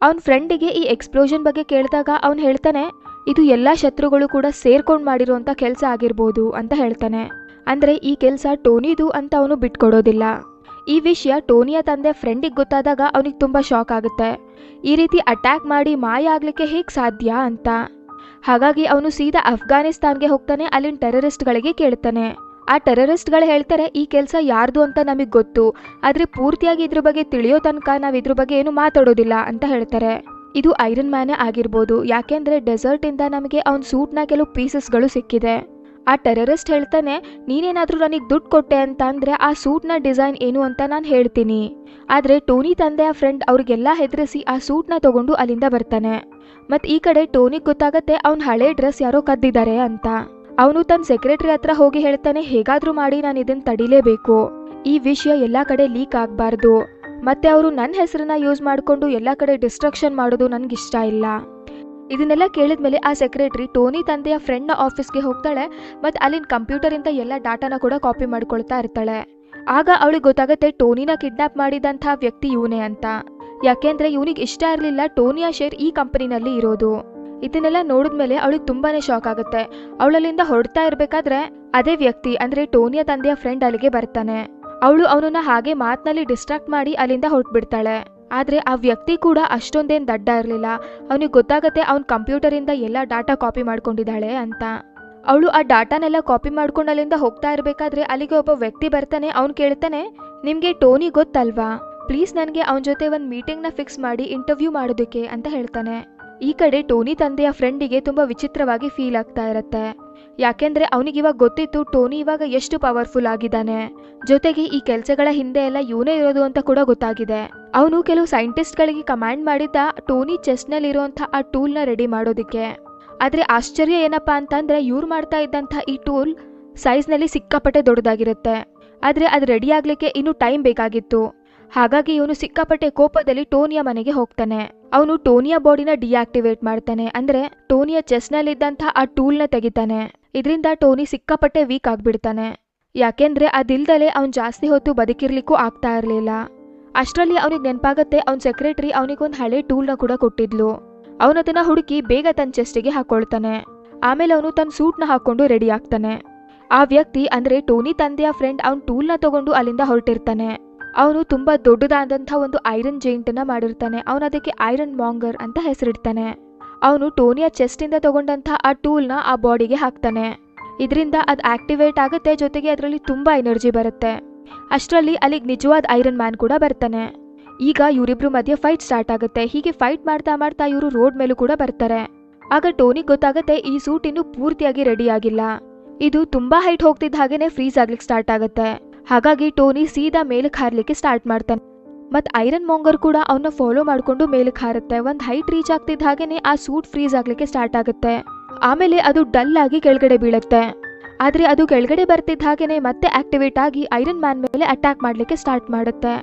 ಅವನ ಫ್ರೆಂಡಿಗೆ ಈ ಎಕ್ಸ್ಪ್ಲೋಷನ್ ಬಗ್ಗೆ ಕೇಳಿದಾಗ ಅವನು ಹೇಳ್ತಾನೆ, ಇದು ಎಲ್ಲ ಶತ್ರುಗಳು ಕೂಡ ಸೇರ್ಕೊಂಡು ಮಾಡಿರುವಂಥ ಕೆಲಸ ಆಗಿರ್ಬೋದು ಅಂತ ಹೇಳ್ತಾನೆ. ಅಂದರೆ ಈ ಕೆಲಸ ಟೋನಿದು ಅಂತ ಅವನು ಬಿಟ್ಕೊಡೋದಿಲ್ಲ. ಈ ವಿಷಯ ಟೋನಿಯ ತಂದೆ ಫ್ರೆಂಡಿಗೆ ಗೊತ್ತಾದಾಗ ಅವನಿಗೆ ತುಂಬ ಶಾಕ್ ಆಗುತ್ತೆ. ಈ ರೀತಿ ಅಟ್ಯಾಕ್ ಮಾಡಿ ಮಾಯ ಆಗ್ಲಿಕ್ಕೆ ಹೇಗೆ ಸಾಧ್ಯ ಅಂತ. ಹಾಗಾಗಿ ಅವನು ಸೀದಾ ಅಫ್ಘಾನಿಸ್ತಾನ್ಗೆ ಹೋಗ್ತಾನೆ. ಅಲ್ಲಿನ ಟೆರರಿಸ್ಟ್ಗಳಿಗೆ ಕೇಳ್ತಾನೆ. ಆ ಟೆರರಿಸ್ಟ್ಗಳು ಹೇಳ್ತಾರೆ, ಈ ಕೆಲಸ ಯಾರ್ದು ಅಂತ ನಮಗೆ ಗೊತ್ತು, ಆದರೆ ಪೂರ್ತಿಯಾಗಿ ಇದ್ರ ಬಗ್ಗೆ ತಿಳಿಯೋ ತನಕ ನಾವು ಇದ್ರ ಬಗ್ಗೆ ಏನು ಮಾತಾಡೋದಿಲ್ಲ ಅಂತ ಹೇಳ್ತಾರೆ. ಇದು ಐರನ್ ಮ್ಯಾನೇ ಆಗಿರ್ಬೋದು, ಯಾಕೆಂದ್ರೆ ಡೆಸರ್ಟಿಂದ ನಮಗೆ ಅವನ ಸೂಟ್ನ ಕೆಲವು ಪೀಸಸ್ಗಳು ಸಿಕ್ಕಿದೆ. ಆ ಟೆರರಿಸ್ಟ್ ಹೇಳ್ತಾನೆ, ನೀನೇನಾದ್ರೂ ನನಗೆ ದುಡ್ಡು ಕೊಟ್ಟೆ ಅಂತ ಅಂದ್ರೆ ಆ ಸೂಟ್ನ ಡಿಸೈನ್ ಏನು ಅಂತ ನಾನು ಹೇಳ್ತೀನಿ. ಆದರೆ ಟೋನಿ ತಂದೆಯ ಫ್ರೆಂಡ್ ಅವ್ರಿಗೆಲ್ಲ ಹೆದರಿಸಿ ಆ ಸೂಟ್ನ ತಗೊಂಡು ಅಲ್ಲಿಂದ ಬರ್ತಾನೆ. ಮತ್ತು ಈ ಕಡೆ ಟೋನಿಗೆ ಗೊತ್ತಾಗತ್ತೆ ಅವನ ಹಳೆ ಡ್ರೆಸ್ ಯಾರೋ ಕದ್ದಿದ್ದಾರೆ ಅಂತ. ಅವನು ತನ್ನ ಸೆಕ್ರೆಟರಿ ಹತ್ರ ಹೋಗಿ ಹೇಳ್ತಾನೆ, ಹೇಗಾದ್ರೂ ಮಾಡಿ ನಾನು ಇದನ್ನು ತಡಿಲೇಬೇಕು, ಈ ವಿಷಯ ಎಲ್ಲ ಕಡೆ ಲೀಕ್ ಆಗಬಾರ್ದು, ಮತ್ತೆ ಅವರು ನನ್ನ ಹೆಸರನ್ನ ಯೂಸ್ ಮಾಡಿಕೊಂಡು ಎಲ್ಲ ಕಡೆ ಡಿಸ್ಟ್ರಕ್ಷನ್ ಮಾಡೋದು ನನಗಿಷ್ಟ ಇಲ್ಲ. ಇದನ್ನೆಲ್ಲ ಕೇಳಿದ್ಮೇಲೆ ಆ ಸೆಕ್ರೆಟರಿ ಟೋನಿ ತಂದೆಯ ಫ್ರೆಂಡ್ನ ಆಫೀಸ್ಗೆ ಹೋಗ್ತಾಳೆ ಮತ್ತು ಅಲ್ಲಿನ ಕಂಪ್ಯೂಟರಿಂದ ಎಲ್ಲ ಡಾಟಾನ ಕೂಡ ಕಾಪಿ ಮಾಡ್ಕೊಳ್ತಾ ಇರ್ತಾಳೆ. ಆಗ ಅವಳಿಗೆ ಗೊತ್ತಾಗುತ್ತೆ ಟೋನಿನ ಕಿಡ್ನಾಪ್ ಮಾಡಿದಂಥ ವ್ಯಕ್ತಿ ಇವನೇ ಅಂತ. ಯಾಕೆಂದ್ರೆ ಇವನಿಗೆ ಇಷ್ಟ ಇರಲಿಲ್ಲ ಟೋನಿಯ ಶೇರ್ ಈ ಕಂಪನಿನಲ್ಲಿ ಇರೋದು. ಇದನ್ನೆಲ್ಲ ನೋಡಿದ್ಮೇಲೆ ಅವಳಿಗೆ ತುಂಬಾನೇ ಶಾಕ್ ಆಗುತ್ತೆ. ಅವಳಲ್ಲಿಂದ ಹೊರಡ್ತಾ ಇರಬೇಕಾದ್ರೆ ಅದೇ ವ್ಯಕ್ತಿ ಅಂದ್ರೆ ಟೋನಿಯ ತಂದೆಯ ಫ್ರೆಂಡ್ ಅಲ್ಲಿಗೆ ಬರ್ತಾನೆ. ಅವಳು ಅವನನ್ನ ಹಾಗೆ ಮಾತಿನಲ್ಲಿ ಡಿಸ್ಟ್ರಾಕ್ಟ್ ಮಾಡಿ ಅಲ್ಲಿಂದ ಹೊರಟ್ಬಿಡ್ತಾಳೆ. ಆದ್ರೆ ಆ ವ್ಯಕ್ತಿ ಕೂಡ ಅಷ್ಟೊಂದೇನು ದಡ್ಡ ಇರಲಿಲ್ಲ. ಅವನಿಗೆ ಗೊತ್ತಾಗತ್ತೆ ಅವನ ಕಂಪ್ಯೂಟರಿಂದ ಎಲ್ಲ ಡಾಟಾ ಕಾಪಿ ಮಾಡ್ಕೊಂಡಿದ್ದಾಳೆ ಅಂತ. ಅವಳು ಆ ಡಾಟಾನೆಲ್ಲ ಕಾಪಿ ಮಾಡ್ಕೊಂಡು ಅಲ್ಲಿಂದ ಹೋಗ್ತಾ ಇರಬೇಕಾದ್ರೆ ಅಲ್ಲಿಗೆ ಒಬ್ಬ ವ್ಯಕ್ತಿ ಬರ್ತಾನೆ. ಅವ್ನು ಕೇಳ್ತಾನೆ, ನಿಮ್ಗೆ ಟೋನಿ ಗೊತ್ತಲ್ವಾ, ಪ್ಲೀಸ್ ನನಗೆ ಅವನ ಜೊತೆ ಒಂದು ಮೀಟಿಂಗ್ನ ಫಿಕ್ಸ್ ಮಾಡಿ ಇಂಟರ್ವ್ಯೂ ಮಾಡೋದಕ್ಕೆ ಅಂತ ಹೇಳ್ತಾನೆ. ಈ ಕಡೆ ಟೋನಿ ತಂದೆಯ ಫ್ರೆಂಡಿಗೆ ತುಂಬಾ ವಿಚಿತ್ರವಾಗಿ ಫೀಲ್ ಆಗ್ತಾ ಇರತ್ತೆ. ಯಾಕೆಂದ್ರೆ ಅವನಿಗಿವಾಗ ಗೊತ್ತಿತ್ತು ಟೋನಿ ಇವಾಗ ಎಷ್ಟು ಪವರ್ಫುಲ್ ಆಗಿದ್ದಾನೆ, ಜೊತೆಗೆ ಈ ಕೆಲಸಗಳ ಹಿಂದೆ ಎಲ್ಲ ಇವನೇ ಇರೋದು ಅಂತ ಕೂಡ ಗೊತ್ತಾಗಿದೆ. ಅವನು ಕೆಲವು ಸೈಂಟಿಸ್ಟ್ಗಳಿಗೆ ಕಮಾಂಡ್ ಮಾಡಿದ್ದ ಟೋನಿ ಚೆಸ್ಟ್ನಲ್ಲಿ ಇರುವಂತಹ ಆ ಟೂಲ್ನ ರೆಡಿ ಮಾಡೋದಕ್ಕೆ. ಆದ್ರೆ ಆಶ್ಚರ್ಯ ಏನಪ್ಪಾ ಅಂತಂದ್ರೆ ಇವ್ರು ಮಾಡ್ತಾ ಇದ್ದಂಥ ಈ ಟೂಲ್ ಸೈಜ್ನಲ್ಲಿ ಸಿಕ್ಕಾಪಟ್ಟೆ ದೊಡ್ಡದಾಗಿರುತ್ತೆ. ಆದ್ರೆ ಅದು ರೆಡಿ ಆಗ್ಲಿಕ್ಕೆ ಇನ್ನೂ ಟೈಮ್ ಬೇಕಾಗಿತ್ತು. ಹಾಗಾಗಿ ಇವನು ಸಿಕ್ಕಾಪಟ್ಟೆ ಕೋಪದಲ್ಲಿ ಟೋನಿಯ ಮನೆಗೆ ಹೋಗ್ತಾನೆ. ಅವನು ಟೋನಿಯ ಬಾಡಿನ ಡಿಆಕ್ಟಿವೇಟ್ ಮಾಡ್ತಾನೆ, ಅಂದ್ರೆ ಟೋನಿಯ ಚೆಸ್ಟ್ನಲ್ಲಿದ್ದಂಥ ಆ ಟೂಲ್ನ ತೆಗಿತಾನೆ. ಇದರಿಂದ ಟೋನಿ ಸಿಕ್ಕಾಪಟ್ಟೆ ವೀಕ್ ಆಗ್ಬಿಡ್ತಾನೆ. ಯಾಕೆಂದ್ರೆ ಅದಿಲ್ದಲೆ ಅವ್ನು ಜಾಸ್ತಿ ಹೊತ್ತು ಬದುಕಿರ್ಲಿಕ್ಕೂ ಆಗ್ತಾ ಇರಲಿಲ್ಲ. ಅಷ್ಟರಲ್ಲಿ ಅವನಿಗೆ ನೆನಪಾಗತ್ತೆ ಅವನ ಸೆಕ್ರೆಟರಿ ಅವನಿಗೊಂದು ಹಳೆ ಟೂಲ್ನ ಕೂಡ ಕೊಟ್ಟಿದ್ಲು. ಅವನದನ್ನ ಹುಡುಕಿ ಬೇಗ ತನ್ನ ಚೆಸ್ಟಿಗೆ ಹಾಕೊಳ್ತಾನೆ. ಆಮೇಲೆ ಅವನು ತನ್ನ ಸೂಟ್ನ ಹಾಕೊಂಡು ರೆಡಿ ಆಗ್ತಾನೆ. ಆ ವ್ಯಕ್ತಿ ಅಂದ್ರೆ ಟೋನಿ ತಂದೆಯ ಫ್ರೆಂಡ್ ಅವನ ಟೂಲ್ನ ತಗೊಂಡು ಅಲ್ಲಿಂದ ಹೊರಟಿರ್ತಾನೆ. ಅವನು ತುಂಬಾ ದೊಡ್ಡದಾದಂಥ ಒಂದು ಐರನ್ ಜೈಂಟನ್ನ ಮಾಡಿರ್ತಾನೆ. ಅವನು ಅದಕ್ಕೆ ಐರನ್ ಮಾಂಗರ್ ಅಂತ ಹೆಸರಿಡ್ತಾನೆ. ಅವನು ಟೋನಿಯ ಚೆಸ್ಟಿಂದ ತಗೊಂಡಂಥ ಆ ಟೂಲ್ನ ಆ ಬಾಡಿಗೆ ಹಾಕ್ತಾನೆ. ಇದರಿಂದ ಅದು ಆಕ್ಟಿವೇಟ್ ಆಗುತ್ತೆ, ಜೊತೆಗೆ ಅದರಲ್ಲಿ ತುಂಬಾ ಎನರ್ಜಿ ಬರುತ್ತೆ. ಅಷ್ಟರಲ್ಲಿ ಅಲ್ಲಿಗೆ ನಿಜವಾದ ಐರನ್ ಮ್ಯಾನ್ ಕೂಡ ಬರ್ತಾನೆ. ಈಗ ಇವರಿಬ್ರು ಮಧ್ಯೆ ಫೈಟ್ ಸ್ಟಾರ್ಟ್ ಆಗುತ್ತೆ. ಹೀಗೆ ಫೈಟ್ ಮಾಡ್ತಾ ಮಾಡ್ತಾ ಇವರು ರೋಡ್ ಮೇಲೂ ಕೂಡ ಬರ್ತಾರೆ. ಆಗ ಟೋನಿಗೆ ಗೊತ್ತಾಗುತ್ತೆ ಈ ಸೂಟ್ ಇನ್ನೂ ಪೂರ್ತಿಯಾಗಿ ರೆಡಿ ಆಗಿಲ್ಲ. ಇದು ತುಂಬಾ ಹೈಟ್ ಹೋಗ್ತಿದ್ದ ಹಾಗೇನೆ ಫ್ರೀಸ್ ಆಗ್ಲಿಕ್ಕೆ ಸ್ಟಾರ್ಟ್ ಆಗುತ್ತೆ. ಹಾಗಾಗಿ ಟೋನಿ ಸೀದಾ ಮೇಲಕ್ಕೆ ಹಾರ್ಲಿಕ್ಕೆ ಸ್ಟಾರ್ಟ್ ಮಾಡ್ತಾನೆ. ಮತ್ ಐರನ್ ಮಾಂಗರ್ ಕೂಡ ಅವನ್ನ ಫಾಲೋ ಮಾಡ್ಕೊಂಡು ಮೇಲಕ್ಕೆ ಹಾರುತ್ತೆ. ಒಂದ್ ಹೈಟ್ ರೀಚ್ ಆಗ್ತಿದ್ದ ಹಾಗೇನೆ ಆ ಸೂಟ್ ಫ್ರೀಸ್ ಆಗ್ಲಿಕ್ಕೆ ಸ್ಟಾರ್ಟ್ ಆಗುತ್ತೆ. ಆಮೇಲೆ ಅದು ಡಲ್ ಆಗಿ ಕೆಳಗಡೆ ಬೀಳುತ್ತೆ. ಆದ್ರೆ ಅದು ಕೆಳಗಡೆ ಬರ್ತಿದ್ದ ಹಾಗೇನೆ ಮತ್ತೆ ಆಕ್ಟಿವೇಟ್ ಆಗಿ ಐರನ್ ಮ್ಯಾನ್ ಮೇಲೆ ಅಟ್ಯಾಕ್ ಮಾಡ್ಲಿಕ್ಕೆ ಸ್ಟಾರ್ಟ್ ಮಾಡುತ್ತೆ.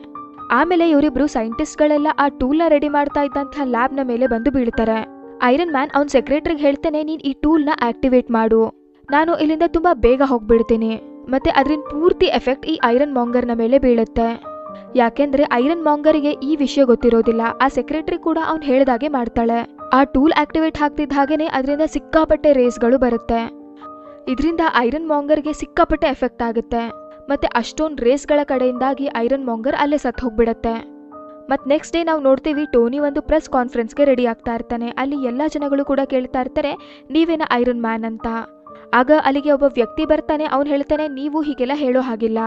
ಆಮೇಲೆ ಇವರಿಬ್ರು ಸೈಂಟಿಸ್ಟ್ಗಳೆಲ್ಲ ಆ ಟೂಲ್ನ ರೆಡಿ ಮಾಡ್ತಾ ಇದ್ದಂತಹ ಲ್ಯಾಬ್ನ ಮೇಲೆ ಬಂದು ಬೀಳ್ತಾರೆ. ಐರನ್ ಮ್ಯಾನ್ ಅವನ್ ಸೆಕ್ರೆಟರಿಗೆ ಹೇಳ್ತಾನೆ, ನೀನ್ ಈ ಟೂಲ್ನ ಆಕ್ಟಿವೇಟ್ ಮಾಡು, ನಾನು ಇಲ್ಲಿಂದ ತುಂಬಾ ಬೇಗ ಹೋಗ್ಬಿಡ್ತೀನಿ. ಮತ್ತೆ ಅದರಿಂದ ಪೂರ್ತಿ ಎಫೆಕ್ಟ್ ಈ ಐರನ್ ಮಾಂಗರ್ನ ಮೇಲೆ ಬೀಳುತ್ತೆ. ಯಾಕೆಂದ್ರೆ ಐರನ್ ಮಾಂಗರಿಗೆ ಈ ವಿಷಯ ಗೊತ್ತಿರೋದಿಲ್ಲ. ಆ ಸೆಕ್ರೆಟರಿ ಕೂಡ ಅವ್ನು ಹೇಳ್ದಾಗೆ ಮಾಡ್ತಾಳೆ. ಆ ಟೂಲ್ ಆಕ್ಟಿವೇಟ್ ಆಗ್ತಿದ್ದ ಹಾಗೇನೆ ಅದರಿಂದ ಸಿಕ್ಕಾಪಟ್ಟೆ ರೇಸ್ಗಳು ಬರುತ್ತೆ. ಇದರಿಂದ ಐರನ್ ಮಾಂಗರ್ಗೆ ಸಿಕ್ಕಾಪಟ್ಟೆ ಎಫೆಕ್ಟ್ ಆಗುತ್ತೆ. ಮತ್ತೆ ಅಷ್ಟೊಂದು ರೇಸ್ಗಳ ಕಡೆಯಿಂದಾಗಿ ಐರನ್ ಮಾಂಗರ್ ಅಲ್ಲೇ ಸತ್ತು ಹೋಗ್ಬಿಡತ್ತೆ. ಮತ್ ನೆಕ್ಸ್ಟ್ ಡೇ ನಾವು ನೋಡ್ತೀವಿ ಟೋನಿ ಒಂದು ಪ್ರೆಸ್ ಕಾನ್ಫರೆನ್ಸ್ಗೆ ರೆಡಿ ಆಗ್ತಾ ಇರ್ತಾನೆ. ಅಲ್ಲಿ ಎಲ್ಲಾ ಜನಗಳು ಕೂಡ ಕೇಳ್ತಾ ಇರ್ತಾರೆ, ನೀವೇನ ಐರನ್ ಮ್ಯಾನ್ ಅಂತ. ಆಗ ಅಲ್ಲಿಗೆ ಒಬ್ಬ ವ್ಯಕ್ತಿ ಬರ್ತಾನೆ. ಅವ್ನು ಹೇಳ್ತಾನೆ, ನೀವು ಹೀಗೆಲ್ಲ ಹೇಳೋ ಹಾಗಿಲ್ಲ,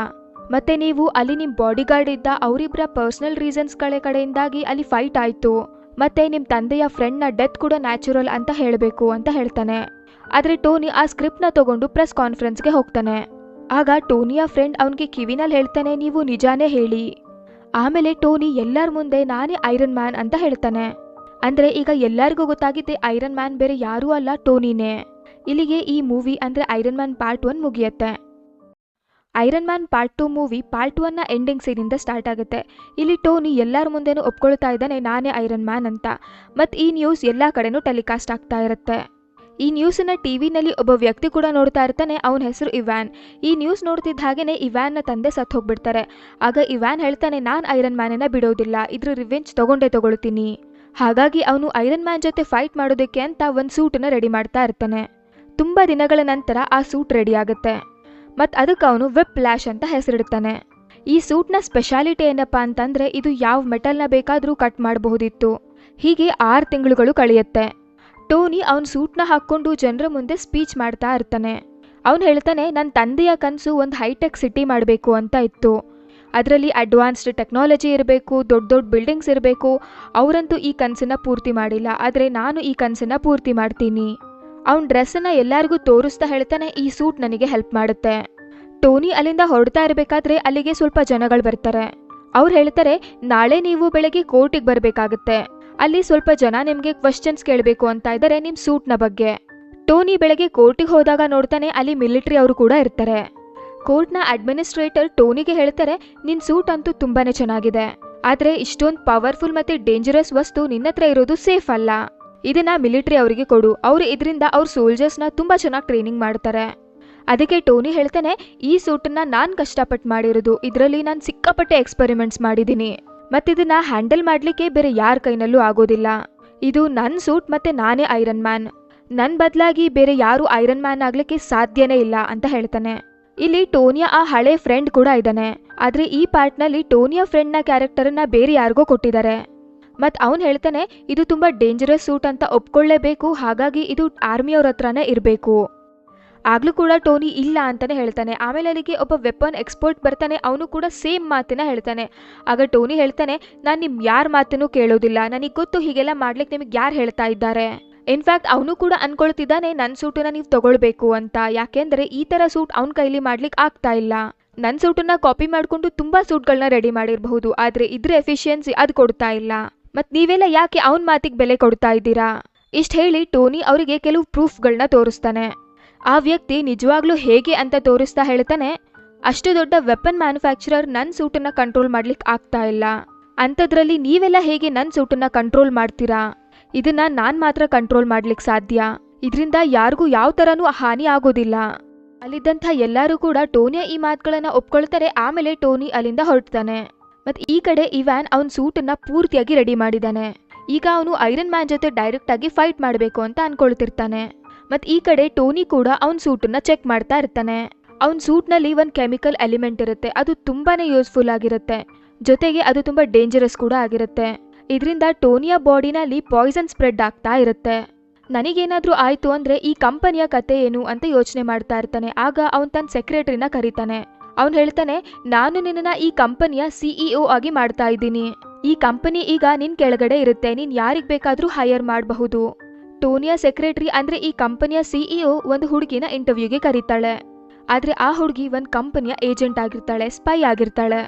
ಮತ್ತೆ ನೀವು ಅಲ್ಲಿ ನಿಮ್ ಬಾಡಿ ಗಾರ್ಡ್ ಇದ್ದ ಅವರಿಬ್ಬರ ಪರ್ಸನಲ್ ರೀಸನ್ಸ್ಗಳ ಕಡೆಯಿಂದಾಗಿ ಅಲ್ಲಿ ಫೈಟ್ ಆಯ್ತು, ಮತ್ತೆ ನಿಮ್ ತಂದೆಯ ಫ್ರೆಂಡ್ನ ಡೆತ್ ಕೂಡ ನ್ಯಾಚುರಲ್ ಅಂತ ಹೇಳಬೇಕು ಅಂತ ಹೇಳ್ತಾನೆ. ಆದ್ರೆ ಟೋನಿ ಆ ಸ್ಕ್ರಿಪ್ಟ್ನ ತಗೊಂಡು ಪ್ರೆಸ್ ಕಾನ್ಫರೆನ್ಸ್ಗೆ ಹೋಗ್ತಾನೆ. ಆಗ ಟೋನಿಯ ಫ್ರೆಂಡ್ ಅವನಿಗೆ ಕಿವಿನಲ್ಲಿ ಹೇಳ್ತಾನೆ, ನೀವು ನಿಜಾನೇ ಹೇಳಿ. ಆಮೇಲೆ ಟೋನಿ ಎಲ್ಲರ ಮುಂದೆ ನಾನೇ ಐರನ್ ಮ್ಯಾನ್ ಅಂತ ಹೇಳ್ತಾನೆ. ಅಂದ್ರೆ ಈಗ ಎಲ್ಲರಿಗೂ ಗೊತ್ತಾಗಿದೆ ಐರನ್ ಮ್ಯಾನ್ ಬೇರೆ ಯಾರೂ ಅಲ್ಲ, ಟೋನಿನೇ. ಇಲ್ಲಿಗೆ ಈ ಮೂವಿ ಅಂದ್ರೆ ಐರನ್ ಮ್ಯಾನ್ ಪಾರ್ಟ್ 1 ಮುಗಿಯುತ್ತೆ. Iron Man part 2 movie part 1ನ ಎಂಡಿಂಗ್ ಸೀನಿಂದ ಸ್ಟಾರ್ಟ್ ಆಗುತ್ತೆ. ಇಲ್ಲಿ ಟೋನಿ ಎಲ್ಲರ ಮುಂದೆನೂ ಒಪ್ಕೊಳ್ತಾ ಇದ್ದಾನೆ ನಾನೇ ಐರನ್ ಮ್ಯಾನ್ ಅಂತ. ಮತ್ತು ಈ ನ್ಯೂಸ್ ಎಲ್ಲ ಕಡೆನೂ ಟೆಲಿಕಾಸ್ಟ್ ಆಗ್ತಾ ಇರುತ್ತೆ. ಈ ನ್ಯೂಸನ್ನ ಟಿವಿನಲ್ಲಿ ಒಬ್ಬ ವ್ಯಕ್ತಿ ಕೂಡ ನೋಡ್ತಾ ಇರ್ತಾನೆ. ಅವನ ಹೆಸರು ಇವ್ಯಾನ್. ಈ ನ್ಯೂಸ್ ನೋಡ್ತಿದ್ದ ಹಾಗೇನೆ ಇವ್ಯಾನ್ನ ತಂದೆ ಸತ್ತು ಹೋಗ್ಬಿಡ್ತಾರೆ. ಆಗ ಇವ್ಯಾನ್ ಹೇಳ್ತಾನೆ, ನಾನು ಐರನ್ ಮ್ಯಾನನ್ನ ಬಿಡೋದಿಲ್ಲ, ಇದ್ರ ರಿವೆಂಜ್ ತಗೊಳ್ತೀನಿ. ಹಾಗಾಗಿ ಅವನು ಐರನ್ ಮ್ಯಾನ್ ಜೊತೆ ಫೈಟ್ ಮಾಡೋದಕ್ಕೆ ಅಂತ ಒಂದು ಸೂಟನ್ನ ರೆಡಿ ಮಾಡ್ತಾ ಇರ್ತಾನೆ. ತುಂಬಾ ದಿನಗಳ ನಂತರ ಆ ಸೂಟ್ ರೆಡಿ ಆಗುತ್ತೆ. ಮತ್ತು ಅದಕ್ಕೆ ಅವನು ವೆಬ್ ಫ್ಲಾಶ್ ಅಂತ ಹೆಸರಿಡ್ತಾನೆ. ಈ ಸೂಟ್ನ ಸ್ಪೆಷಾಲಿಟಿ ಏನಪ್ಪಾ ಅಂತಂದ್ರೆ ಇದು ಯಾವ ಮೆಟಲ್ನ ಬೇಕಾದರೂ ಕಟ್ ಮಾಡಬಹುದಿತ್ತು. ಹೀಗೆ 6 ತಿಂಗಳುಗಳು ಕಳೆಯುತ್ತೆ. ಟೋನಿ ಅವನ ಸೂಟ್ನ ಹಾಕ್ಕೊಂಡು ಜನರ ಮುಂದೆ ಸ್ಪೀಚ್ ಮಾಡ್ತಾ ಇರ್ತಾನೆ. ಅವನು ಹೇಳ್ತಾನೆ, ನನ್ನ ತಂದೆಯ ಕನಸು ಒಂದು ಹೈಟೆಕ್ ಸಿಟಿ ಮಾಡಬೇಕು ಅಂತ ಇತ್ತು. ಅದರಲ್ಲಿ ಅಡ್ವಾನ್ಸ್ಡ್ ಟೆಕ್ನಾಲಜಿ ಇರಬೇಕು, ದೊಡ್ಡ ದೊಡ್ಡ ಬಿಲ್ಡಿಂಗ್ಸ್ ಇರಬೇಕು. ಅವರಂತೂ ಈ ಕನಸನ್ನು ಪೂರ್ತಿ ಮಾಡಿಲ್ಲ, ಆದರೆ ನಾನು ಈ ಕನಸನ್ನು ಪೂರ್ತಿ ಮಾಡ್ತೀನಿ. ಅವನ ಡ್ರೆಸ್ಸನ್ನು ಎಲ್ಲರಿಗೂ ತೋರಿಸ್ತಾ ಹೇಳ್ತಾನೆ, ಈ ಸೂಟ್ ನನಗೆ ಹೆಲ್ಪ್ ಮಾಡುತ್ತೆ. ಟೋನಿ ಅಲ್ಲಿಂದ ಹೊರಡ್ತಾ ಇರಬೇಕಾದ್ರೆ ಅಲ್ಲಿಗೆ ಸ್ವಲ್ಪ ಜನಗಳು ಬರ್ತಾರೆ. ಅವ್ರು ಹೇಳ್ತಾರೆ, ನಾಳೆ ನೀವು ಬೆಳಗ್ಗೆ ಕೋರ್ಟಿಗೆ ಬರಬೇಕಾಗುತ್ತೆ. ಅಲ್ಲಿ ಸ್ವಲ್ಪ ಜನ ನಿಮಗೆ ಕ್ವಶನ್ಸ್ ಕೇಳಬೇಕು ಅಂತ ಇದ್ದಾರೆ ನಿಮ್ಮ ಸೂಟ್ನ ಬಗ್ಗೆ. ಟೋನಿ ಬೆಳಗ್ಗೆ ಕೋರ್ಟಿಗೆ ಹೋದಾಗ ನೋಡ್ತಾನೆ, ಅಲ್ಲಿ ಮಿಲಿಟರಿ ಅವರು ಕೂಡ ಇರ್ತಾರೆ. ಕೋರ್ಟ್ನ ಅಡ್ಮಿನಿಸ್ಟ್ರೇಟರ್ ಟೋನಿಗೆ ಹೇಳ್ತಾರೆ, ನಿನ್ನ ಸೂಟ್ ಅಂತೂ ತುಂಬಾನೇ ಚೆನ್ನಾಗಿದೆ, ಆದರೆ ಇಷ್ಟೊಂದು ಪವರ್ಫುಲ್ ಮತ್ತೆ ಡೇಂಜರಸ್ ವಸ್ತು ನಿನ್ನತ್ರ ಇರೋದು ಸೇಫ್ ಅಲ್ಲ. ಇದನ್ನ ಮಿಲಿಟರಿ ಅವರಿಗೆ ಕೊಡು, ಅವರು ಇದರಿಂದ ಅವ್ರ ಸೋಲ್ಜರ್ಸ್ನ ತುಂಬಾ ಚೆನ್ನಾಗಿ ಟ್ರೈನಿಂಗ್ ಮಾಡ್ತಾರೆ. ಅದಕ್ಕೆ ಟೋನಿ ಹೇಳ್ತಾನೆ, ಈ ಸೂಟನ್ನ ನಾನು ಕಷ್ಟಪಟ್ಟು ಮಾಡಿರೋದು, ಇದರಲ್ಲಿ ನಾನು ಸಿಕ್ಕಾಪಟ್ಟೆ ಎಕ್ಸ್ಪೆರಿಮೆಂಟ್ಸ್ ಮಾಡಿದ್ದೀನಿ, ಮತ್ತಿದನ್ನ ಹ್ಯಾಂಡಲ್ ಮಾಡಲಿಕ್ಕೆ ಬೇರೆ ಯಾರ ಕೈನಲ್ಲೂ ಆಗೋದಿಲ್ಲ. ಇದು ನನ್ನ ಸೂಟ್ ಮತ್ತೆ ನಾನೇ ಐರನ್ ಮ್ಯಾನ್, ನನ್ನ ಬದಲಾಗಿ ಬೇರೆ ಯಾರು ಐರನ್ ಮ್ಯಾನ್ ಆಗ್ಲಿಕ್ಕೆ ಸಾಧ್ಯನೇ ಇಲ್ಲ ಅಂತ ಹೇಳ್ತಾನೆ. ಇಲ್ಲಿ ಟೋನಿಯ ಆ ಹಳೆ ಫ್ರೆಂಡ್ ಕೂಡ ಇದ್ದಾನೆ, ಆದ್ರೆ ಈ ಪಾರ್ಟ್ನಲ್ಲಿ ಟೋನಿಯ ಫ್ರೆಂಡ್ನ ಕ್ಯಾರೆಕ್ಟರನ್ನ ಬೇರೆ ಯಾರಿಗೋ ಕೊಟ್ಟಿದ್ದಾರೆ. ಮತ್ ಅವನು ಹೇಳ್ತಾನೆ, ಇದು ತುಂಬಾ ಡೇಂಜರಸ್ ಸೂಟ್ ಅಂತ ಒಪ್ಕೊಳ್ಳೇಬೇಕು, ಹಾಗಾಗಿ ಇದು ಆರ್ಮಿಯವ್ರ ಹತ್ರನೇ ಇರಬೇಕು. ಆಗ್ಲೂ ಕೂಡ ಟೋನಿ ಇಲ್ಲ ಅಂತಾನೆ ಹೇಳ್ತಾನೆ. ಆಮೇಲೆ ಅಲ್ಲಿಗೆ ಒಬ್ಬ ವೆಪನ್ ಎಕ್ಸ್ಪರ್ಟ್ ಬರ್ತಾನೆ, ಅವನು ಕೂಡ ಸೇಮ್ ಮಾತನ್ನ ಹೇಳ್ತಾನೆ. ಆಗ ಟೋನಿ ಹೇಳ್ತಾನೆ, ನಾನು ನಿಮ್ ಯಾರ ಮಾತನ್ನು ಕೇಳೋದಿಲ್ಲ, ನನಗೆ ಗೊತ್ತು ಹೀಗೆಲ್ಲ ಮಾಡ್ಲಿಕ್ಕೆ ನಿಮಗೆ ಯಾರು ಹೇಳ್ತಾ ಇದ್ದಾರೆ. ಇನ್ಫ್ಯಾಕ್ಟ್ ಅವನು ಕೂಡ ಅನ್ಕೊಳ್ತಿದ್ದಾನೆ ನನ್ನ ಸೂಟನ್ನ ನೀವು ತಗೊಳ್ಬೇಕು ಅಂತ, ಯಾಕೆಂದ್ರೆ ಈ ತರ ಸೂಟ್ ಅವನ ಕೈಲಿ ಮಾಡ್ಲಿಕ್ಕೆ ಆಗ್ತಾ ಇಲ್ಲ. ನನ್ನ ಸೂಟನ್ನ ಕಾಪಿ ಮಾಡ್ಕೊಂಡು ತುಂಬಾ ಸೂಟ್ಗಳನ್ನ ರೆಡಿ ಮಾಡಿರಬಹುದು, ಆದ್ರೆ ಇದ್ರ ಎಫಿಷಿಯನ್ಸಿ ಅದು ಕೊಡ್ತಾ ಇಲ್ಲ. ಮತ್ ನೀವೆಲ್ಲ ಯಾಕೆ ಅವನ ಮಾತಿಗೆ ಬೆಲೆ ಕೊಡ್ತಾ ಇದ್ದೀರಾ? ಇಷ್ಟ ಹೇಳಿ ಟೋನಿ ಅವರಿಗೆ ಕೆಲವು ಪ್ರೂಫ್ಗಳನ್ನ ತೋರಿಸ್ತಾನೆ. ಆ ವ್ಯಕ್ತಿ ನಿಜವಾಗ್ಲೂ ಹೇಗೆ ಅಂತ ತೋರಿಸ್ತಾ ಹೇಳ್ತಾನೆ, ಅಷ್ಟು ದೊಡ್ಡ ವೆಪನ್ ಮ್ಯಾನುಫ್ಯಾಕ್ಚರರ್ ನನ್ನ ಸೂಟನ್ನ ಕಂಟ್ರೋಲ್ ಮಾಡ್ಲಿಕ್ಕೆ ಆಗ್ತಾ ಇಲ್ಲ, ಅಂಥದ್ರಲ್ಲಿ ನೀವೆಲ್ಲ ಹೇಗೆ ನನ್ನ ಸೂಟನ್ನ ಕಂಟ್ರೋಲ್ ಮಾಡ್ತೀರಾ? ಇದನ್ನ ನಾನ್ ಮಾತ್ರ ಕಂಟ್ರೋಲ್ ಮಾಡ್ಲಿಕ್ಕೆ ಸಾಧ್ಯ, ಇದರಿಂದ ಯಾರಿಗೂ ಯಾವ ತರನೂ ಹಾನಿ ಆಗೋದಿಲ್ಲ. ಅಲ್ಲಿದ್ದಂಥ ಎಲ್ಲರೂ ಕೂಡ ಟೋನಿಯ ಈ ಮಾತುಗಳನ್ನ ಒಪ್ಕೊಳ್ತಾರೆ. ಆಮೇಲೆ ಟೋನಿ ಅಲ್ಲಿಂದ ಹೊರಡ್ತಾನೆ. ಮತ್ ಈ ಕಡೆ ಇವ್ಯಾನ್ ಅವನ ಸೂಟನ್ನ ಪೂರ್ತಿಯಾಗಿ ರೆಡಿ ಮಾಡಿದಾನೆ. ಈಗ ಅವನು ಐರನ್ ಮ್ಯಾನ್ ಜೊತೆ ಡೈರೆಕ್ಟ್ ಆಗಿ ಫೈಟ್ ಮಾಡಬೇಕು ಅಂತ ಅನ್ಕೊಳ್ತಿರ್ತಾನೆ. ಮತ್ ಈ ಕಡೆ ಟೋನಿ ಕೂಡ ಅವನ ಸೂಟನ್ನ ಚೆಕ್ ಮಾಡ್ತಾ ಇರ್ತಾನೆ. ಅವನ ಸೂಟ್ನಲ್ಲಿ ಒಂದು ಕೆಮಿಕಲ್ ಎಲಿಮೆಂಟ್ ಇರುತ್ತೆ, ಅದು ತುಂಬಾನೇ ಯೂಸ್ಫುಲ್ ಆಗಿರುತ್ತೆ, ಜೊತೆಗೆ ಅದು ತುಂಬಾ ಡೇಂಜರಸ್ ಕೂಡ ಆಗಿರುತ್ತೆ. ಇದರಿಂದ ಟೋನಿಯ ಬಾಡಿನಲ್ಲಿ ಪಾಯ್ಸನ್ ಸ್ಪ್ರೆಡ್ ಆಗ್ತಾ ಇರುತ್ತೆ. ನನಗೇನಾದ್ರೂ ಆಯ್ತು ಅಂದ್ರೆ ಈ ಕಂಪನಿಯ ಕತೆ ಏನು ಅಂತ ಯೋಚನೆ ಮಾಡ್ತಾ ಇರ್ತಾನೆ. ಆಗ ಅವನ್ ತನ್ನ ಸೆಕ್ರೆಟರಿನ ಕರೀತಾನೆ. ಅವನು ಹೇಳ್ತಾನೆ, ನಾನು ನಿನ್ನ ಈ ಕಂಪನಿಯ ಸಿಇಒ ಆಗಿ ಮಾಡ್ತಾ ಇದ್ದೀನಿ. ಈ ಕಂಪನಿ ಈಗ ನಿನ್ ಕೆಳಗಡೆ ಇರುತ್ತೆ, ನೀನ್ ಯಾರಿಗ್ ಬೇಕಾದ್ರೂ ಹೈಯರ್ ಮಾಡಬಹುದು. ಟೋನಿಯ ಸೆಕ್ರೆಟರಿ ಅಂದ್ರೆ ಈ ಕಂಪನಿಯ ಸಿಇಒ ಒಂದು ಹುಡುಗಿನ ಇಂಟರ್ವ್ಯೂಗೆ ಕರೀತಾಳೆ. ಆದ್ರೆ ಆ ಹುಡುಗಿ ಒಂದ್ ಕಂಪನಿಯ ಏಜೆಂಟ್ ಆಗಿರ್ತಾಳೆ, ಸ್ಪೈ ಆಗಿರ್ತಾಳೆ.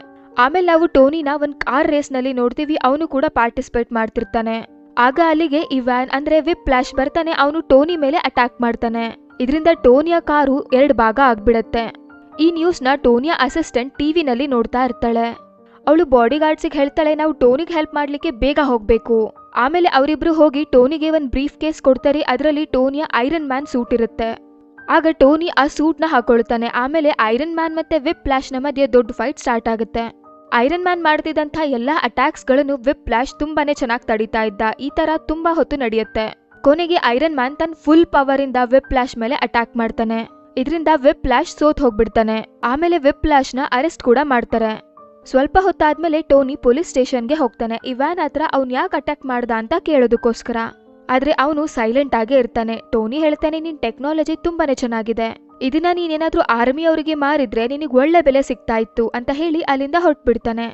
ಆಮೇಲೆ ನಾವು ಟೋನಿನ ಒಂದ್ ಕಾರ್ ರೇಸ್ ನಲ್ಲಿ ನೋಡ್ತೀವಿ, ಅವನು ಕೂಡ ಪಾರ್ಟಿಸಿಪೇಟ್ ಮಾಡ್ತಿರ್ತಾನೆ. ಆಗ ಅಲ್ಲಿಗೆ ಇವ್ಯಾನ್ ಅಂದ್ರೆ ವಿಪ್ ಫ್ಲಾಶ್ ಬರ್ತಾನೆ. ಅವನು ಟೋನಿ ಮೇಲೆ ಅಟ್ಯಾಕ್ ಮಾಡ್ತಾನೆ. ಇದರಿಂದ ಟೋನಿಯ ಕಾರು 2 ಭಾಗ ಆಗ್ಬಿಡತ್ತೆ. ಈ ನ್ಯೂಸ್ನ ಟೋನಿಯ ಅಸಿಸ್ಟೆಂಟ್ ಟಿವಿನಲ್ಲಿ ನೋಡ್ತಾ ಇರ್ತಾಳೆ. ಅವಳು ಬಾಡಿ ಗಾರ್ಡ್ಸಿಗೆ ಹೇಳ್ತಾಳೆ, ನಾವು ಟೋನಿಗೆ ಹೆಲ್ಪ್ ಮಾಡ್ಲಿಕ್ಕೆ ಬೇಗ ಹೋಗ್ಬೇಕು. ಆಮೇಲೆ ಅವರಿಬ್ರು ಹೋಗಿ ಟೋನಿಗೆ ಒಂದು ಬ್ರೀಫ್ ಕೇಸ್ ಕೊಡ್ತಾರೆ. ಅದರಲ್ಲಿ ಟೋನಿಯ ಐರನ್ ಮ್ಯಾನ್ ಸೂಟ್ ಇರುತ್ತೆ. ಆಗ ಟೋನಿ ಆ ಸೂಟ್ನ ಹಾಕೊಳ್ತಾನೆ. ಆಮೇಲೆ ಐರನ್ ಮ್ಯಾನ್ ಮತ್ತೆ ವಿಪ್ ಫ್ಲಾಶ್ನ ಮಧ್ಯೆ ದೊಡ್ಡ ಫೈಟ್ ಸ್ಟಾರ್ಟ್ ಆಗುತ್ತೆ. ಐರನ್ ಮ್ಯಾನ್ ಮಾಡ್ತಿದ್ದಂಥ ಎಲ್ಲಾ ಅಟ್ಯಾಕ್ಸ್ ಗಳನ್ನು ವಿಪ್ ಫ್ಲಾಶ್ ತುಂಬಾನೇ ಚೆನ್ನಾಗಿ ತಡೀತಾ ಇದ್ದ. ಈ ತರ ತುಂಬಾ ಹೊತ್ತು ನಡೆಯುತ್ತೆ. ಕೊನೆಗೆ ಐರನ್ ಮ್ಯಾನ್ ತನ್ನ ಫುಲ್ ಪವರ್ ಇಂದ ವಿಪ್ ಫ್ಲಾಶ್ ಮೇಲೆ ಅಟ್ಯಾಕ್ ಮಾಡ್ತಾನೆ. ಇದರಿಂದ ವಿಪ್ ಫ್ಲಾಶ್ ಸೋತ್ ಹೋಗ್ಬಿಡ್ತಾನೆ. ಆಮೇಲೆ ವಿಪ್ ಫ್ಲಾಶ್ ನ ಅರೆಸ್ಟ್ ಕೂಡ ಮಾಡ್ತಾರೆ. ಸ್ವಲ್ಪ ಹೊತ್ತಾದ್ಮೇಲೆ ಟೋನಿ ಪೊಲೀಸ್ ಸ್ಟೇಷನ್ಗೆ ಹೋಗ್ತಾನೆ. ಇವ್ಯಾನ್ ಹತ್ರ ಅವ್ನ್ ಯಾಕೆ ಅಟ್ಯಾಕ್ ಮಾಡ್ದ ಅಂತ ಕೇಳೋದಕ್ಕೋಸ್ಕರ. ಆದ್ರೆ ಅವನು ಸೈಲೆಂಟ್ ಆಗೇ ಇರ್ತಾನೆ. ಟೋನಿ ಹೇಳ್ತಾನೆ, ನಿನ್ ಟೆಕ್ನಾಲಜಿ ತುಂಬಾನೇ ಚೆನ್ನಾಗಿದೆ, ಇದನ್ನ ನೀನೇನಾದ್ರೂ ಆರ್ಮಿ ಅವರಿಗೆ ಮಾರಿದ್ರೆ ನಿನಗೆ ಒಳ್ಳೆ ಬೆಲೆ ಸಿಗ್ತಾ ಇತ್ತು ಅಂತ ಹೇಳಿ ಅಲ್ಲಿಂದ ಹೊರಟ್ಬಿಡ್ತಾನೆ.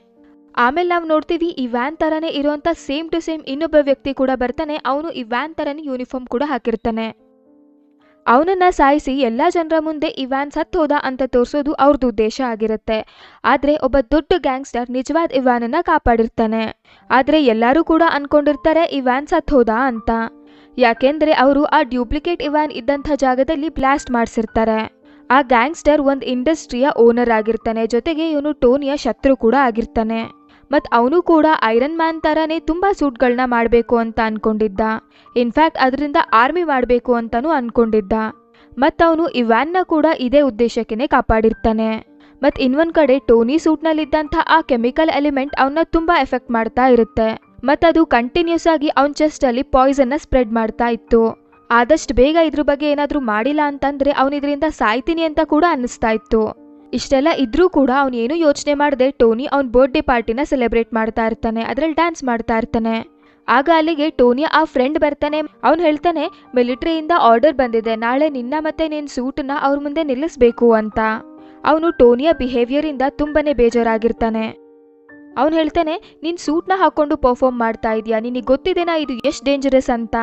ಆಮೇಲೆ ನಾವು ನೋಡ್ತೀವಿ ಇವ್ಯಾನ್ ತರಾನೇ ಇರುವಂತ ಸೇಮ್ ಟು ಸೇಮ್ ಇನ್ನೊಬ್ಬ ವ್ಯಕ್ತಿ ಕೂಡ ಬರ್ತಾನೆ. ಅವನು ಇವ್ಯಾನ್ ತರಾನೇ ಯೂನಿಫಾರ್ಮ್ ಕೂಡ ಹಾಕಿರ್ತಾನೆ. ಅವನನ್ನ ಸಾಯಿಸಿ ಎಲ್ಲಾ ಜನರ ಮುಂದೆ ಇವ್ಯಾನ್ ಸತ್ ಹೋದ ಅಂತ ತೋರಿಸೋದು ಅವ್ರದ್ದು ಉದ್ದೇಶ ಆಗಿರುತ್ತೆ. ಆದ್ರೆ ಒಬ್ಬ ದೊಡ್ಡ ಗ್ಯಾಂಗ್ಸ್ಟರ್ ನಿಜವಾದ ಇವ್ಯಾನನ್ನ ಕಾಪಾಡಿರ್ತಾನೆ. ಆದ್ರೆ ಎಲ್ಲರೂ ಕೂಡ ಅನ್ಕೊಂಡಿರ್ತಾರೆ ಇವ್ಯಾನ್ ಸತ್ ಹೋದ ಅಂತ, ಯಾಕೆಂದ್ರೆ ಅವರು ಆ ಡ್ಯೂಪ್ಲಿಕೇಟ್ ಇವ್ಯಾನ್ ಇದ್ದಂಥ ಜಾಗದಲ್ಲಿ ಬ್ಲಾಸ್ಟ್ ಮಾಡಿಸಿರ್ತಾರೆ. ಆ ಗ್ಯಾಂಗ್ಸ್ಟರ್ ಒಂದ್ ಇಂಡಸ್ಟ್ರಿಯ ಓನರ್ ಆಗಿರ್ತಾನೆ, ಜೊತೆಗೆ ಇವನು ಟೋನಿಯ ಶತ್ರು ಕೂಡ ಆಗಿರ್ತಾನೆ. ಮತ್ ಅವನು ಕೂಡ ಐರನ್ ಮ್ಯಾನ್ ತರಾನೇ ತುಂಬಾ ಸೂಟ್ಗಳನ್ನ ಮಾಡಬೇಕು ಅಂತ ಅನ್ಕೊಂಡಿದ್ದ. ಇನ್ಫ್ಯಾಕ್ಟ್ ಅದರಿಂದ ಆರ್ಮಿ ಮಾಡಬೇಕು ಅಂತಾನೂ ಅನ್ಕೊಂಡಿದ್ದ. ಮತ್ ಅವನು ಇವ್ಯಾನ್ನ ಕೂಡ ಇದೇ ಉದ್ದೇಶಕ್ಕೆನೆ ಕಾಪಾಡಿರ್ತಾನೆ. ಮತ್ ಇನ್ನೊಂದ್ ಕಡೆ ಟೋನಿ ಸೂಟ್ನಲ್ಲಿದ್ದಂಥ ಆ ಕೆಮಿಕಲ್ ಎಲಿಮೆಂಟ್ ಅವನ್ನ ತುಂಬಾ ಎಫೆಕ್ಟ್ ಮಾಡ್ತಾ ಇರುತ್ತೆ. ಮತ್ ಅದು ಕಂಟಿನ್ಯೂಸ್ ಆಗಿ ಅವನ ಚೆಸ್ಟ್ ಅಲ್ಲಿ ಪಾಯ್ಸನ್ ನ ಸ್ಪ್ರೆಡ್ ಮಾಡ್ತಾ ಇತ್ತು. ಆದಷ್ಟು ಬೇಗ ಇದ್ರ ಬಗ್ಗೆ ಏನಾದ್ರೂ ಮಾಡಿಲ್ಲ ಅಂತಂದ್ರೆ ಅವನು ಇದರಿಂದ ಸಾಯ್ತೀನಿ ಅಂತ ಕೂಡ ಅನ್ನಿಸ್ತಾ ಇತ್ತು. ಇಷ್ಟೆಲ್ಲ ಇದ್ರೂ ಕೂಡ ಅವನೇನು ಯೋಚನೆ ಮಾಡದೆ ಟೋನಿ ಅವನ ಬರ್ತ್ಡೇ ಪಾರ್ಟಿನ ಸೆಲೆಬ್ರೇಟ್ ಮಾಡ್ತಾ ಇರ್ತಾನೆ. ಅದ್ರಲ್ಲಿ ಡ್ಯಾನ್ಸ್ ಮಾಡ್ತಾ ಇರ್ತಾನೆ. ಆಗ ಅಲ್ಲಿಗೆ ಟೋನಿಯ ಆ ಫ್ರೆಂಡ್ ಬರ್ತಾನೆ. ಅವ್ನು ಹೇಳ್ತಾನೆ ಮಿಲಿಟರಿಯಿಂದ ಆರ್ಡರ್ ಬಂದಿದೆ, ನಾಳೆ ನಿನ್ನ ಮತ್ತೆ ನಿನ್ನ ಸೂಟನ್ನ ಅವ್ರ ಮುಂದೆ ನಿಲ್ಲಿಸ್ಬೇಕು ಅಂತ. ಅವನು ಟೋನಿಯ ಬಿಹೇವಿಯರ್ ಇಂದ ತುಂಬಾನೇ ಬೇಜಾರಾಗಿರ್ತಾನೆ. ಅವ್ನು ಹೇಳ್ತಾನೆ ನೀನ್ ಸೂಟ್ನ ಹಾಕೊಂಡು ಪರ್ಫಾರ್ಮ್ ಮಾಡ್ತಾ ಇದೀಯಾ, ನಿನಗೆ ಗೊತ್ತಿದೆನಾ ಇದು ಎಷ್ಟು ಡೇಂಜರಸ್ ಅಂತ.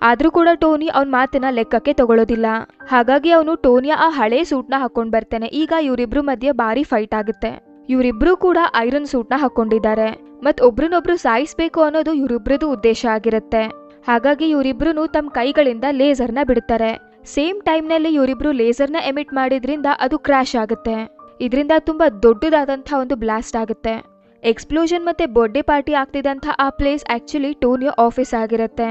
ಆದ್ರೂ ಕೂಡ ಟೋನಿ ಅವನ ಮಾತನ್ನ ಲೆಕ್ಕಕ್ಕೆ ತಗೊಳ್ಳೋದಿಲ್ಲ. ಹಾಗಾಗಿ ಅವನು ಟೋನಿಯ ಆ ಹಳೆ ಸೂಟ್ನ ಹಾಕೊಂಡ್ ಬರ್ತಾನೆ. ಈಗ ಇವರಿಬ್ರು ಮಧ್ಯೆ ಭಾರಿ ಫೈಟ್ ಆಗುತ್ತೆ. ಇವರಿಬ್ರು ಕೂಡ ಐರನ್ ಸೂಟ್ನ ಹಾಕೊಂಡಿದ್ದಾರೆ. ಮತ್ ಒಬ್ರನ್ನೊಬ್ರು ಸಾಯಿಸ್ಬೇಕು ಅನ್ನೋದು ಇವರಿಬ್ರದು ಉದ್ದೇಶ ಆಗಿರುತ್ತೆ. ಹಾಗಾಗಿ ಇವರಿಬ್ರು ತಮ್ಮ ಕೈಗಳಿಂದ ಲೇಸರ್ನ ಬಿಡ್ತಾರೆ. ಸೇಮ್ ಟೈಮ್ನಲ್ಲಿ ಇವರಿಬ್ರು ಲೇಸರ್ನ ಎಮಿಟ್ ಮಾಡಿದ್ರಿಂದ ಅದು ಕ್ರಾಶ್ ಆಗುತ್ತೆ. ಇದರಿಂದ ತುಂಬಾ ದೊಡ್ಡದಾದಂತಹ ಒಂದು ಬ್ಲಾಸ್ಟ್ ಆಗುತ್ತೆ. ಎಕ್ಸ್ಪ್ಲೋಷನ್ ಮತ್ತೆ ಬರ್ಡೇ ಪಾರ್ಟಿ ಆಗ್ತಿದ್ದಂಥ ಆ ಪ್ಲೇಸ್ ಆಕ್ಚುಲಿ ಟೋನಿಯ ಆಫೀಸ್ ಆಗಿರುತ್ತೆ.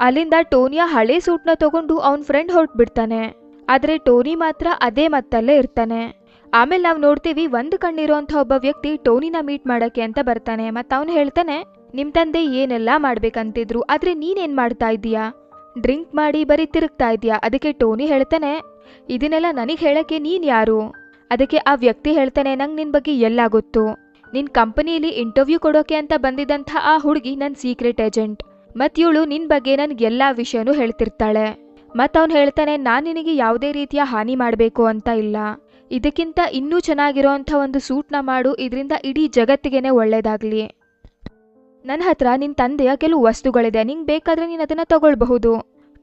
ಅಲ್ಲಿಂದ ಟೋನಿಯ ಹಳೆ ಸೂಟ್ನ ತಗೊಂಡು ಅವನ್ ಫ್ರೆಂಡ್ ಹೊರಟು ಬಿಡ್ತಾನೆ. ಆದ್ರೆ ಟೋನಿ ಮಾತ್ರ ಅದೇ ಮತ್ತಲ್ಲೇ ಇರ್ತಾನೆ. ಆಮೇಲೆ ನಾವು ನೋಡ್ತೀವಿ ಒಂದು ಕಣ್ಣಿರುವಂತ ಒಬ್ಬ ವ್ಯಕ್ತಿ ಟೋನಿನ ಮೀಟ್ ಮಾಡಕ್ಕೆ ಅಂತ ಬರ್ತಾನೆ. ಮತ್ತ ಅವನು ಹೇಳ್ತಾನೆ ನಿಮ್ ತಂದೆ ಏನೆಲ್ಲ ಮಾಡ್ಬೇಕಂತಿದ್ರು, ಆದ್ರೆ ನೀನೇನ್ ಮಾಡ್ತಾ ಇದೀಯಾ, ಡ್ರಿಂಕ್ ಮಾಡಿ ಬರೀ ತಿರುಗ್ತಾ ಇದೀಯಾ. ಅದಕ್ಕೆ ಟೋನಿ ಹೇಳ್ತಾನೆ ಇದನ್ನೆಲ್ಲ ನನಗ್ ಹೇಳಕ್ಕೆ ನೀನ್ ಯಾರು. ಅದಕ್ಕೆ ಆ ವ್ಯಕ್ತಿ ಹೇಳ್ತಾನೆ ನಂಗೆ ನಿನ್ ಬಗ್ಗೆ ಎಲ್ಲ ಗೊತ್ತು, ನಿನ್ ಕಂಪನಿಯಲ್ಲಿ ಇಂಟರ್ವ್ಯೂ ಕೊಡೋಕೆ ಅಂತ ಬಂದಿದ್ದಂಥ ಆ ಹುಡುಗಿ ನನ್ನ ಸೀಕ್ರೆಟ್ ಏಜೆಂಟ್, ಮತ್ ಇವಳು ನಿನ್ ಬಗ್ಗೆ ನನ್ಗೆ ಎಲ್ಲಾ ವಿಷಯನೂ ಹೇಳ್ತಿರ್ತಾಳೆ. ಮತ್ ಅವ್ನು ಹೇಳ್ತಾನೆ ನಾನ್ ನಿನಗೆ ಯಾವುದೇ ರೀತಿಯ ಹಾನಿ ಮಾಡಬೇಕು ಅಂತ ಇಲ್ಲ, ಇದಕ್ಕಿಂತ ಇನ್ನೂ ಚೆನ್ನಾಗಿರೋಂಥ ಒಂದು ಸೂಟ್ನ ಮಾಡು, ಇದರಿಂದ ಇಡೀ ಜಗತ್ತಿಗೆನೆ ಒಳ್ಳೇದಾಗ್ಲಿ. ನನ್ನ ಹತ್ರ ನಿನ್ ತಂದೆಯ ಕೆಲವು ವಸ್ತುಗಳಿದೆ, ನಿಂಗೆ ಬೇಕಾದ್ರೆ ನೀನ್ ಅದನ್ನ ತಗೊಳ್ಬಹುದು.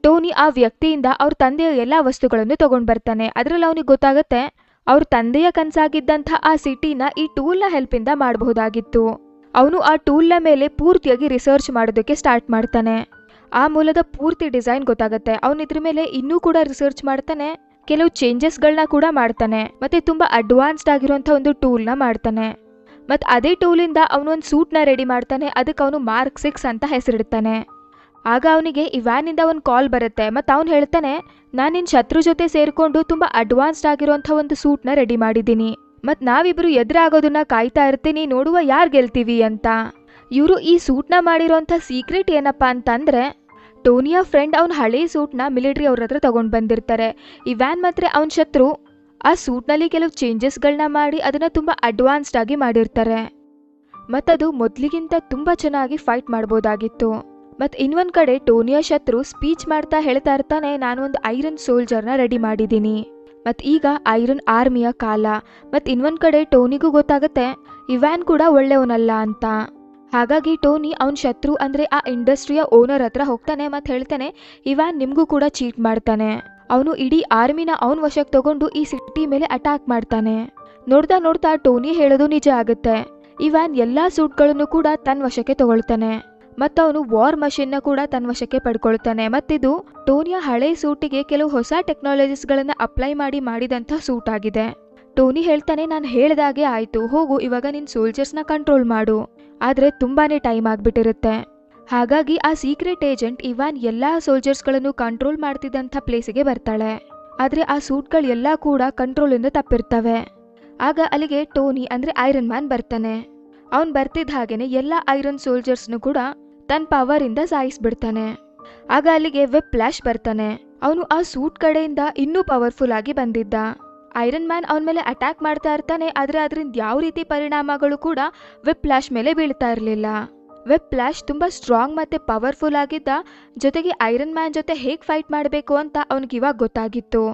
ಟೋನಿ ಆ ವ್ಯಕ್ತಿಯಿಂದ ಅವ್ರ ತಂದೆಯ ಎಲ್ಲಾ ವಸ್ತುಗಳನ್ನು ತಗೊಂಡ್ ಬರ್ತಾನೆ. ಅದ್ರಲ್ಲಿ ಅವನಿಗೆ ಗೊತ್ತಾಗತ್ತೆ ಅವ್ರ ತಂದೆಯ ಕನಸಾಗಿದ್ದಂಥ ಆ ಸಿಟಿನ ಈ ಟೂಲ್ನ ಹೆಲ್ಪಿಂದ ಮಾಡಬಹುದಾಗಿತ್ತು. ಅವನು ಆ ಟೂಲ್ನ ಮೇಲೆ ಪೂರ್ತಿಯಾಗಿ ರಿಸರ್ಚ್ ಮಾಡೋದಕ್ಕೆ ಸ್ಟಾರ್ಟ್ ಮಾಡ್ತಾನೆ. ಆ ಮೂಲದ ಪೂರ್ತಿ ಡಿಸೈನ್ ಗೊತ್ತಾಗತ್ತೆ. ಅವನು ಇದ್ರ ಮೇಲೆ ಇನ್ನೂ ಕೂಡ ರಿಸರ್ಚ್ ಮಾಡ್ತಾನೆ, ಕೆಲವು ಚೇಂಜಸ್ಗಳನ್ನ ಕೂಡ ಮಾಡ್ತಾನೆ, ಮತ್ತೆ ತುಂಬಾ ಅಡ್ವಾನ್ಸ್ಡ್ ಆಗಿರುವಂಥ ಒಂದು ಟೂಲ್ನ ಮಾಡ್ತಾನೆ. ಮತ್ತು ಅದೇ ಟೂಲಿಂದ ಅವನೊಂದು ಸೂಟ್ನ ರೆಡಿ ಮಾಡ್ತಾನೆ. ಅದಕ್ಕೆ ಅವನು ಮಾರ್ಕ್ 6 ಅಂತ ಹೆಸರಿಡ್ತಾನೆ. ಆಗ ಅವನಿಗೆ ಇವ್ಯಾನಿಂದ ಒಂದು ಕಾಲ್ ಬರುತ್ತೆ. ಮತ್ತು ಅವನು ಹೇಳ್ತಾನೆ ನಾನು ನಿನ್ನ ಶತ್ರು ಜೊತೆ ಸೇರಿಕೊಂಡು ತುಂಬ ಅಡ್ವಾನ್ಸ್ಡ್ ಆಗಿರುವಂಥ ಒಂದು ಸೂಟ್ನ ರೆಡಿ ಮಾಡಿದ್ದೀನಿ, ಮತ್ತು ನಾವಿಬ್ಬರು ಎದುರಾಗೋದನ್ನ ಕಾಯ್ತಾ ಇರ್ತೀನಿ, ನೋಡುವ ಯಾರು ಗೆಲ್ತೀವಿ ಅಂತ. ಇವರು ಈ ಸೂಟ್ನ ಮಾಡಿರೋಂಥ ಸೀಕ್ರೆಟ್ ಏನಪ್ಪ ಅಂತಂದರೆ ಟೋನಿಯ ಫ್ರೆಂಡ್ ಅವನ ಹಳೆ ಸೂಟ್ನ ಮಿಲಿಟರಿ ಅವ್ರ ಹತ್ರ ತಗೊಂಡು ಬಂದಿರ್ತಾರೆ. ಇವ್ಯಾನ್ ಮಾತ್ರ ಅವನ ಶತ್ರು ಆ ಸೂಟ್ನಲ್ಲಿ ಕೆಲವು ಚೇಂಜಸ್ಗಳನ್ನ ಮಾಡಿ ಅದನ್ನು ತುಂಬ ಅಡ್ವಾನ್ಸ್ಡ್ ಆಗಿ ಮಾಡಿರ್ತಾರೆ. ಮತ್ತದು ಮೊದಲಿಗಿಂತ ತುಂಬ ಚೆನ್ನಾಗಿ ಫೈಟ್ ಮಾಡ್ಬೋದಾಗಿತ್ತು. ಮತ್ತು ಇನ್ನೊಂದು ಕಡೆ ಟೋನಿಯ ಶತ್ರು ಸ್ಪೀಚ್ ಮಾಡ್ತಾ ಹೇಳ್ತಾ ಇರ್ತಾನೆ ನಾನು ಒಂದು ಐರನ್ ಸೋಲ್ಜರ್ನ ರೆಡಿ ಮಾಡಿದ್ದೀನಿ, ಮತ್ತು ಈಗ ಐರನ್ ಆರ್ಮಿಯ ಕಾಲ. ಮತ್ತು ಇನ್ನೊಂದು ಕಡೆ ಟೋನಿಗೂ ಗೊತ್ತಾಗುತ್ತೆ ಇವ್ಯಾನ್ ಕೂಡ ಒಳ್ಳೆಯವನಲ್ಲ ಅಂತ. ಹಾಗಾಗಿ ಟೋನಿ ಅವನ ಶತ್ರು ಅಂದರೆ ಆ ಇಂಡಸ್ಟ್ರಿಯ ಓನರ್ ಹತ್ರ ಹೋಗ್ತಾನೆ ಮತ್ತು ಹೇಳ್ತಾನೆ ಇವ್ಯಾನ್ ನಿಮಗೂ ಕೂಡ ಚೀಟ್ ಮಾಡ್ತಾನೆ, ಅವನು ಇಡೀ ಆರ್ಮಿನ ಅವನ ವಶಕ್ಕೆ ತಗೊಂಡು ಈ ಸಿಟಿ ಮೇಲೆ ಅಟ್ಯಾಕ್ ಮಾಡ್ತಾನೆ. ನೋಡ್ತಾ ನೋಡ್ತಾ ಟೋನಿ ಹೇಳೋದು ನಿಜ ಆಗುತ್ತೆ. ಇವ್ಯಾನ್ ಎಲ್ಲಾ ಸೂಟ್ಗಳನ್ನು ಕೂಡ ತನ್ನ ವಶಕ್ಕೆ ತಗೊಳ್ತಾನೆ, ಮತ್ತವನು ವಾರ್ ಮಷಿನ್ನ ಕೂಡ ತನ್ನ ವಶಕ್ಕೆ ಪಡ್ಕೊಳ್ತಾನೆ. ಮತ್ತಿದು ಟೋನಿಯ ಹಳೆ ಸೂಟಿಗೆ ಕೆಲವು ಹೊಸ ಟೆಕ್ನಾಲಜೀಸ್ಗಳನ್ನ ಅಪ್ಲೈ ಮಾಡಿದಂಥ ಸೂಟ್ ಆಗಿದೆ. ಟೋನಿ ಹೇಳ್ತಾನೆ ನಾನು ಹೇಳ್ದಾಗೆ ಆಯ್ತು, ಹೋಗು ಇವಾಗ ನಿನ್ನ ಸೋಲ್ಜರ್ಸ್ನ ಕಂಟ್ರೋಲ್ ಮಾಡು. ಆದರೆ ತುಂಬಾನೇ ಟೈಮ್ ಆಗಿಬಿಟ್ಟಿರುತ್ತೆ. ಹಾಗಾಗಿ ಆ ಸೀಕ್ರೆಟ್ ಏಜೆಂಟ್ ಇವಾನ್ ಎಲ್ಲಾ ಸೋಲ್ಜರ್ಸ್ಗಳನ್ನು ಕಂಟ್ರೋಲ್ ಮಾಡ್ತಿದ್ದಂಥ ಪ್ಲೇಸಿಗೆ ಬರ್ತಾಳೆ. ಆದರೆ ಆ ಸೂಟ್ಗಳೆಲ್ಲ ಕೂಡ ಕಂಟ್ರೋಲಿಂದ ತಪ್ಪಿರ್ತವೆ. ಆಗ ಅಲ್ಲಿಗೆ ಟೋನಿ ಅಂದರೆ ಐರನ್ ಮ್ಯಾನ್ ಬರ್ತಾನೆ. ಅವನು ಬರ್ತಿದ್ದ ಹಾಗೇನೆ ಎಲ್ಲ ಐರನ್ ಸೋಲ್ಜರ್ಸ್ನು ಕೂಡ ತನ್ನ ಪವರಿಂದ ಸಾಯಿಸ್ಬಿಡ್ತಾನೆ. ಆಗ ಅಲ್ಲಿಗೆ ವೆಬ್ ಫ್ಲಾಶ್ ಬರ್ತಾನೆ. ಅವನು ಆ ಸೂಟ್ ಕಡೆಯಿಂದ ಇನ್ನೂ ಪವರ್ಫುಲ್ ಆಗಿ ಬಂದಿದ್ದ. ಐರನ್ ಮ್ಯಾನ್ ಅವನ ಮೇಲೆ ಅಟ್ಯಾಕ್ ಮಾಡ್ತಾ ಇರ್ತಾನೆ, ಆದರೆ ಅದರಿಂದ ಯಾವ ರೀತಿ ಪರಿಣಾಮಗಳು ಕೂಡ ವೆಬ್ ಫ್ಲಾಶ್ ಮೇಲೆ ಬೀಳ್ತಾ ಇರಲಿಲ್ಲ. ವೆಬ್ ಫ್ಲಾಶ್ ತುಂಬ ಸ್ಟ್ರಾಂಗ್ ಮತ್ತು ಪವರ್ಫುಲ್ ಆಗಿದ್ದ, ಜೊತೆಗೆ ಐರನ್ ಮ್ಯಾನ್ ಜೊತೆ ಹೇಗೆ ಫೈಟ್ ಮಾಡಬೇಕು ಅಂತ ಅವನಿಗೆ ಇವಾಗ ಗೊತ್ತಾಗಿತ್ತು.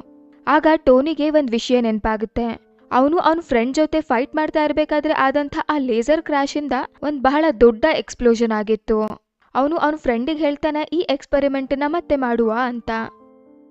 ಆಗ ಟೋನಿಗೆ ಒಂದು ವಿಷಯ ನೆನಪಾಗುತ್ತೆ. ಅವನು ಅವನ ಫ್ರೆಂಡ್ ಜೊತೆ ಫೈಟ್ ಮಾಡ್ತಾ ಇರಬೇಕಾದ್ರೆ ಆದಂಥ ಆ ಲೇಸರ್ ಕ್ರ್ಯಾಶಿಂದ ಒಂದು ಬಹಳ ದೊಡ್ಡ ಎಕ್ಸ್ಪ್ಲೋಷನ್ ಆಗಿತ್ತು. ಅವನು ಅವನ ಫ್ರೆಂಡಿಗೆ ಹೇಳ್ತಾನೆ ಈ ಎಕ್ಸ್ಪೆರಿಮೆಂಟನ್ನ ಮತ್ತೆ ಮಾಡುವ ಅಂತ.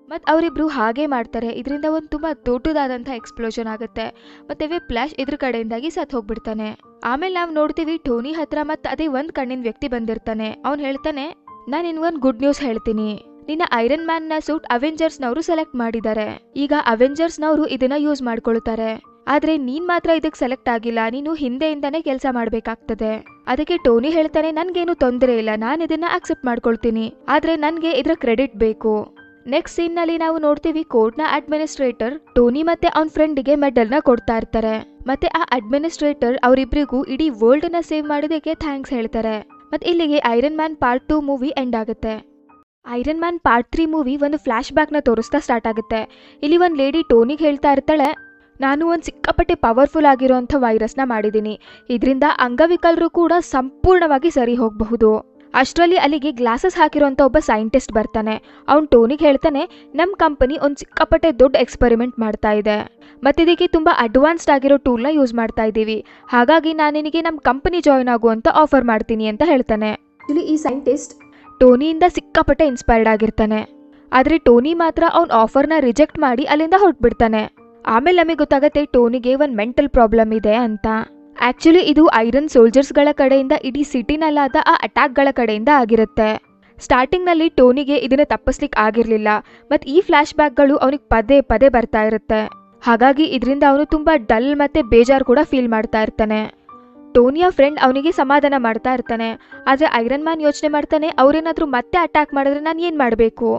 ಮತ್ತು ಅವರಿಬ್ರು ಹಾಗೆ ಮಾಡ್ತಾರೆ. ಇದರಿಂದ ಒಂದು ತುಂಬ ದೊಡ್ಡದಾದಂಥ ಎಕ್ಸ್ಪ್ಲೋಷನ್ ಆಗುತ್ತೆ. ಮತ್ತು ವೆಬ್ ಫ್ಲಾಶ್ ಇದ್ರ ಕಡೆಯಿಂದಾಗಿ ಸತ್ತು ಹೋಗ್ಬಿಡ್ತಾನೆ. ಆಮೇಲೆ ನಾವು ನೋಡ್ತೀವಿ ಟೋನಿ ಹತ್ರ ಮತ್ತೆ ಅದೇ ಒಂದು ಕಣ್ಣಿನ ವ್ಯಕ್ತಿ ಬಂದಿರ್ತಾನೆ. ಅವ್ನು ಹೇಳ್ತಾನೆ ನಾನು ನಿನ್ಗೊಂದು ಗುಡ್ ನ್ಯೂಸ್ ಹೇಳ್ತೀನಿ, ನಿನ್ನ ಐರನ್ ಮ್ಯಾನ್ನ ಸೂಟ್ ಅವೆಂಜರ್ಸ್ನವರು ಸೆಲೆಕ್ಟ್ ಮಾಡಿದ್ದಾರೆ. ಈಗ ಅವೆಂಜರ್ಸ್ನವರು ಇದನ್ನ ಯೂಸ್ ಮಾಡ್ಕೊಳ್ತಾರೆ, ಆದ್ರೆ ನೀನ್ ಮಾತ್ರ ಇದಕ್ಕೆ ಸೆಲೆಕ್ಟ್ ಆಗಿಲ್ಲ, ನೀನು ಹಿಂದೆಯಿಂದಾನೇ ಕೆಲಸ ಮಾಡ್ಬೇಕಾಗ್ತದೆ. ಅದಕ್ಕೆ ಟೋನಿ ಹೇಳ್ತಾನೆ ನನ್ಗೇನು ತೊಂದರೆ ಇಲ್ಲ, ನಾನು ಇದನ್ನ ಅಕ್ಸೆಪ್ಟ್ ಮಾಡ್ಕೊಳ್ತೀನಿ, ಆದ್ರೆ ನನ್ಗೆ ಇದರ ಕ್ರೆಡಿಟ್ ಬೇಕು. ನೆಕ್ಸ್ಟ್ ಸೀನ್ ನಲ್ಲಿ ನಾವು ನೋಡ್ತೀವಿ ಕೋರ್ಟ್ನ ಅಡ್ಮಿನಿಸ್ಟ್ರೇಟರ್ ಟೋನಿ ಮತ್ತೆ ಅವನ ಫ್ರೆಂಡಿಗೆ ಮೆಡಲ್ ನ ಕೊಡ್ತಾ ಇರ್ತಾರೆ. ಮತ್ತೆ ಆ ಅಡ್ಮಿನಿಸ್ಟ್ರೇಟರ್ ಅವರಿಬ್ಬರಿಗೂ ಇಡೀ ವರ್ಲ್ಡ್ ನ ಸೇವ್ ಮಾಡೋದಕ್ಕೆ ಥ್ಯಾಂಕ್ಸ್ ಹೇಳ್ತಾರೆ. ಮತ್ತೆ ಇಲ್ಲಿಗೆ iron Man part 2 movie end ಆಗುತ್ತೆ. ಐರನ್ ಮ್ಯಾನ್ ಪಾರ್ಟ್ 3 ಮೂವಿ ಒಂದು ಫ್ಲಾಶ್ ಬ್ಯಾಕ್ ನ ತೋರಿಸ್ತಾ ಸ್ಟಾರ್ಟ್ ಆಗುತ್ತೆ. ಇಲ್ಲಿ ಒಂದು ಲೇಡಿ ಟೋನಿಗೆ ಹೇಳ್ತಾ ಇರ್ತಾಳೆ ನಾನು ಒಂದು ಸಿಕ್ಕಾಪಟ್ಟೆ ಪವರ್ಫುಲ್ ಆಗಿರೋಂಥ ವೈರಸ್ನ ಮಾಡಿದ್ದೀನಿ, ಇದರಿಂದ ಅಂಗವಿಕಲರು ಕೂಡ ಸಂಪೂರ್ಣವಾಗಿ ಸರಿ ಹೋಗಬಹುದು. ಅಷ್ಟರಲ್ಲಿ ಅಲ್ಲಿಗೆ ಗ್ಲಾಸಸ್ ಹಾಕಿರೋಂಥ ಒಬ್ಬ ಸೈಂಟಿಸ್ಟ್ ಬರ್ತಾನೆ. ಅವ್ನು ಟೋನಿಗೆ ಹೇಳ್ತಾನೆ, ನಮ್ಮ ಕಂಪನಿ ಒಂದು ಸಿಕ್ಕಾಪಟ್ಟೆ ದೊಡ್ಡ ಎಕ್ಸ್ಪೆರಿಮೆಂಟ್ ಮಾಡ್ತಾ ಇದೆ, ಮತ್ತು ಇದಕ್ಕೆ ತುಂಬ ಅಡ್ವಾನ್ಸ್ಡ್ ಆಗಿರೋ ಟೂಲ್ನ ಯೂಸ್ ಮಾಡ್ತಾ ಇದ್ದೀವಿ. ಹಾಗಾಗಿ ನಾನು ನಿನಗೆ ನಮ್ಮ ಕಂಪನಿ ಜಾಯ್ನ್ ಆಗು ಅಂತ ಆಫರ್ ಮಾಡ್ತೀನಿ ಅಂತ ಹೇಳ್ತಾನೆ. ಇಲ್ಲಿ ಈ ಸೈಂಟಿಸ್ಟ್ ಟೋನಿಯಿಂದ ಸಿಕ್ಕಾಪಟ್ಟೆ ಇನ್ಸ್ಪೈರ್ಡ್ ಆಗಿರ್ತಾನೆ. ಆದರೆ ಟೋನಿ ಮಾತ್ರ ಅವ್ನ ಆಫರ್ನ ರಿಜೆಕ್ಟ್ ಮಾಡಿ ಅಲ್ಲಿಂದ ಹೊರಟ್ಬಿಡ್ತಾನೆ. ಆಮೇಲೆ ನಮಗೆ ಗೊತ್ತಾಗತ್ತೆ ಟೋನಿಗೆ ಒಂದು ಮೆಂಟಲ್ ಪ್ರಾಬ್ಲಮ್ ಇದೆ ಅಂತ. ಆ್ಯಕ್ಚುಲಿ ಇದು ಐರನ್ ಸೋಲ್ಜರ್ಸ್ಗಳ ಕಡೆಯಿಂದ ಇಡೀ ಸಿಟಿನಲ್ಲಾದ ಆ ಅಟ್ಯಾಕ್ಗಳ ಕಡೆಯಿಂದ ಆಗಿರುತ್ತೆ. ಸ್ಟಾರ್ಟಿಂಗ್ನಲ್ಲಿ ಟೋನಿಗೆ ಇದನ್ನು ತಪ್ಪಿಸ್ಲಿಕ್ಕೆ ಆಗಿರಲಿಲ್ಲ, ಮತ್ತು ಈ ಫ್ಲ್ಯಾಶ್ ಬ್ಯಾಕ್ಗಳು ಅವನಿಗೆ ಪದೇ ಪದೇ ಬರ್ತಾ ಇರುತ್ತೆ. ಹಾಗಾಗಿ ಇದರಿಂದ ಅವನು ತುಂಬ ಡಲ್ ಮತ್ತು ಬೇಜಾರು ಕೂಡ ಫೀಲ್ ಮಾಡ್ತಾ ಇರ್ತಾನೆ. ಟೋನಿಯ ಫ್ರೆಂಡ್ ಅವನಿಗೆ ಸಮಾಧಾನ ಮಾಡ್ತಾ ಇರ್ತಾನೆ. ಆದರೆ ಐರನ್ ಮ್ಯಾನ್ ಯೋಚನೆ ಮಾಡ್ತಾನೆ, ಅವರೇನಾದರೂ ಮತ್ತೆ ಅಟ್ಯಾಕ್ ಮಾಡಿದ್ರೆ ನಾನು ಏನು ಮಾಡಬೇಕು.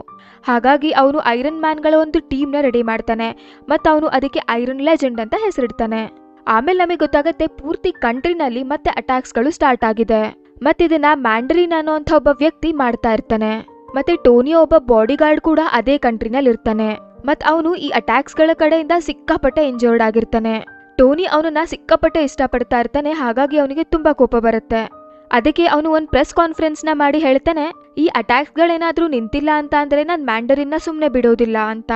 ಹಾಗಾಗಿ ಅವನು ಐರನ್ ಮ್ಯಾನ್ಗಳ ಒಂದು ಟೀಮ್ನ ರೆಡಿ ಮಾಡ್ತಾನೆ, ಮತ್ತು ಅವನು ಅದಕ್ಕೆ ಐರನ್ ಲೆಜೆಂಡ್ ಅಂತ ಹೆಸರಿಡ್ತಾನೆ. ಆಮೇಲೆ ನಮಗೆ ಗೊತ್ತಾಗುತ್ತೆ ಪೂರ್ತಿ ಕಂಟ್ರಿನಲ್ಲಿ ಮತ್ತೆ ಅಟ್ಯಾಕ್ಸ್ಗಳು ಸ್ಟಾರ್ಟ್ ಆಗಿದೆ, ಮತ್ತು ಇದನ್ನ ಮ್ಯಾಂಡರಿನ್ ಅನ್ನೋ ಅಂತ ಒಬ್ಬ ವ್ಯಕ್ತಿ ಮಾಡ್ತಾ ಇರ್ತಾನೆ. ಮತ್ತೆ ಟೋನಿಯ ಒಬ್ಬ ಬಾಡಿ ಗಾರ್ಡ್ ಕೂಡ ಅದೇ ಕಂಟ್ರಿನಲ್ಲಿ ಇರ್ತಾನೆ, ಮತ್ತು ಅವನು ಈ ಅಟ್ಯಾಕ್ಸ್ಗಳ ಕಡೆಯಿಂದ ಸಿಕ್ಕಾಪಟ್ಟೆ ಇಂಜರ್ಡ್ ಆಗಿರ್ತಾನೆ. ಟೋನಿ ಅವನನ್ನ ಸಿಕ್ಕಾಪಟ್ಟೆ ಇಷ್ಟಪಡ್ತಾ ಇರ್ತಾನೆ. ಹಾಗಾಗಿ ಅವನಿಗೆ ತುಂಬಾ ಕೋಪ ಬರುತ್ತೆ. ಅದಕ್ಕೆ ಅವನು ಒಂದು ಪ್ರೆಸ್ ಕಾನ್ಫರೆನ್ಸ್ನ ಮಾಡಿ ಹೇಳ್ತಾನೆ, ಈ ಅಟ್ಯಾಕ್ಸ್ಗಳೇನಾದ್ರೂ ನಿಂತಿಲ್ಲ ಅಂತ ಅಂದ್ರೆ ನಾನು ಮ್ಯಾಂಡರಿನ್ನ ಸುಮ್ಮನೆ ಬಿಡೋದಿಲ್ಲ ಅಂತ.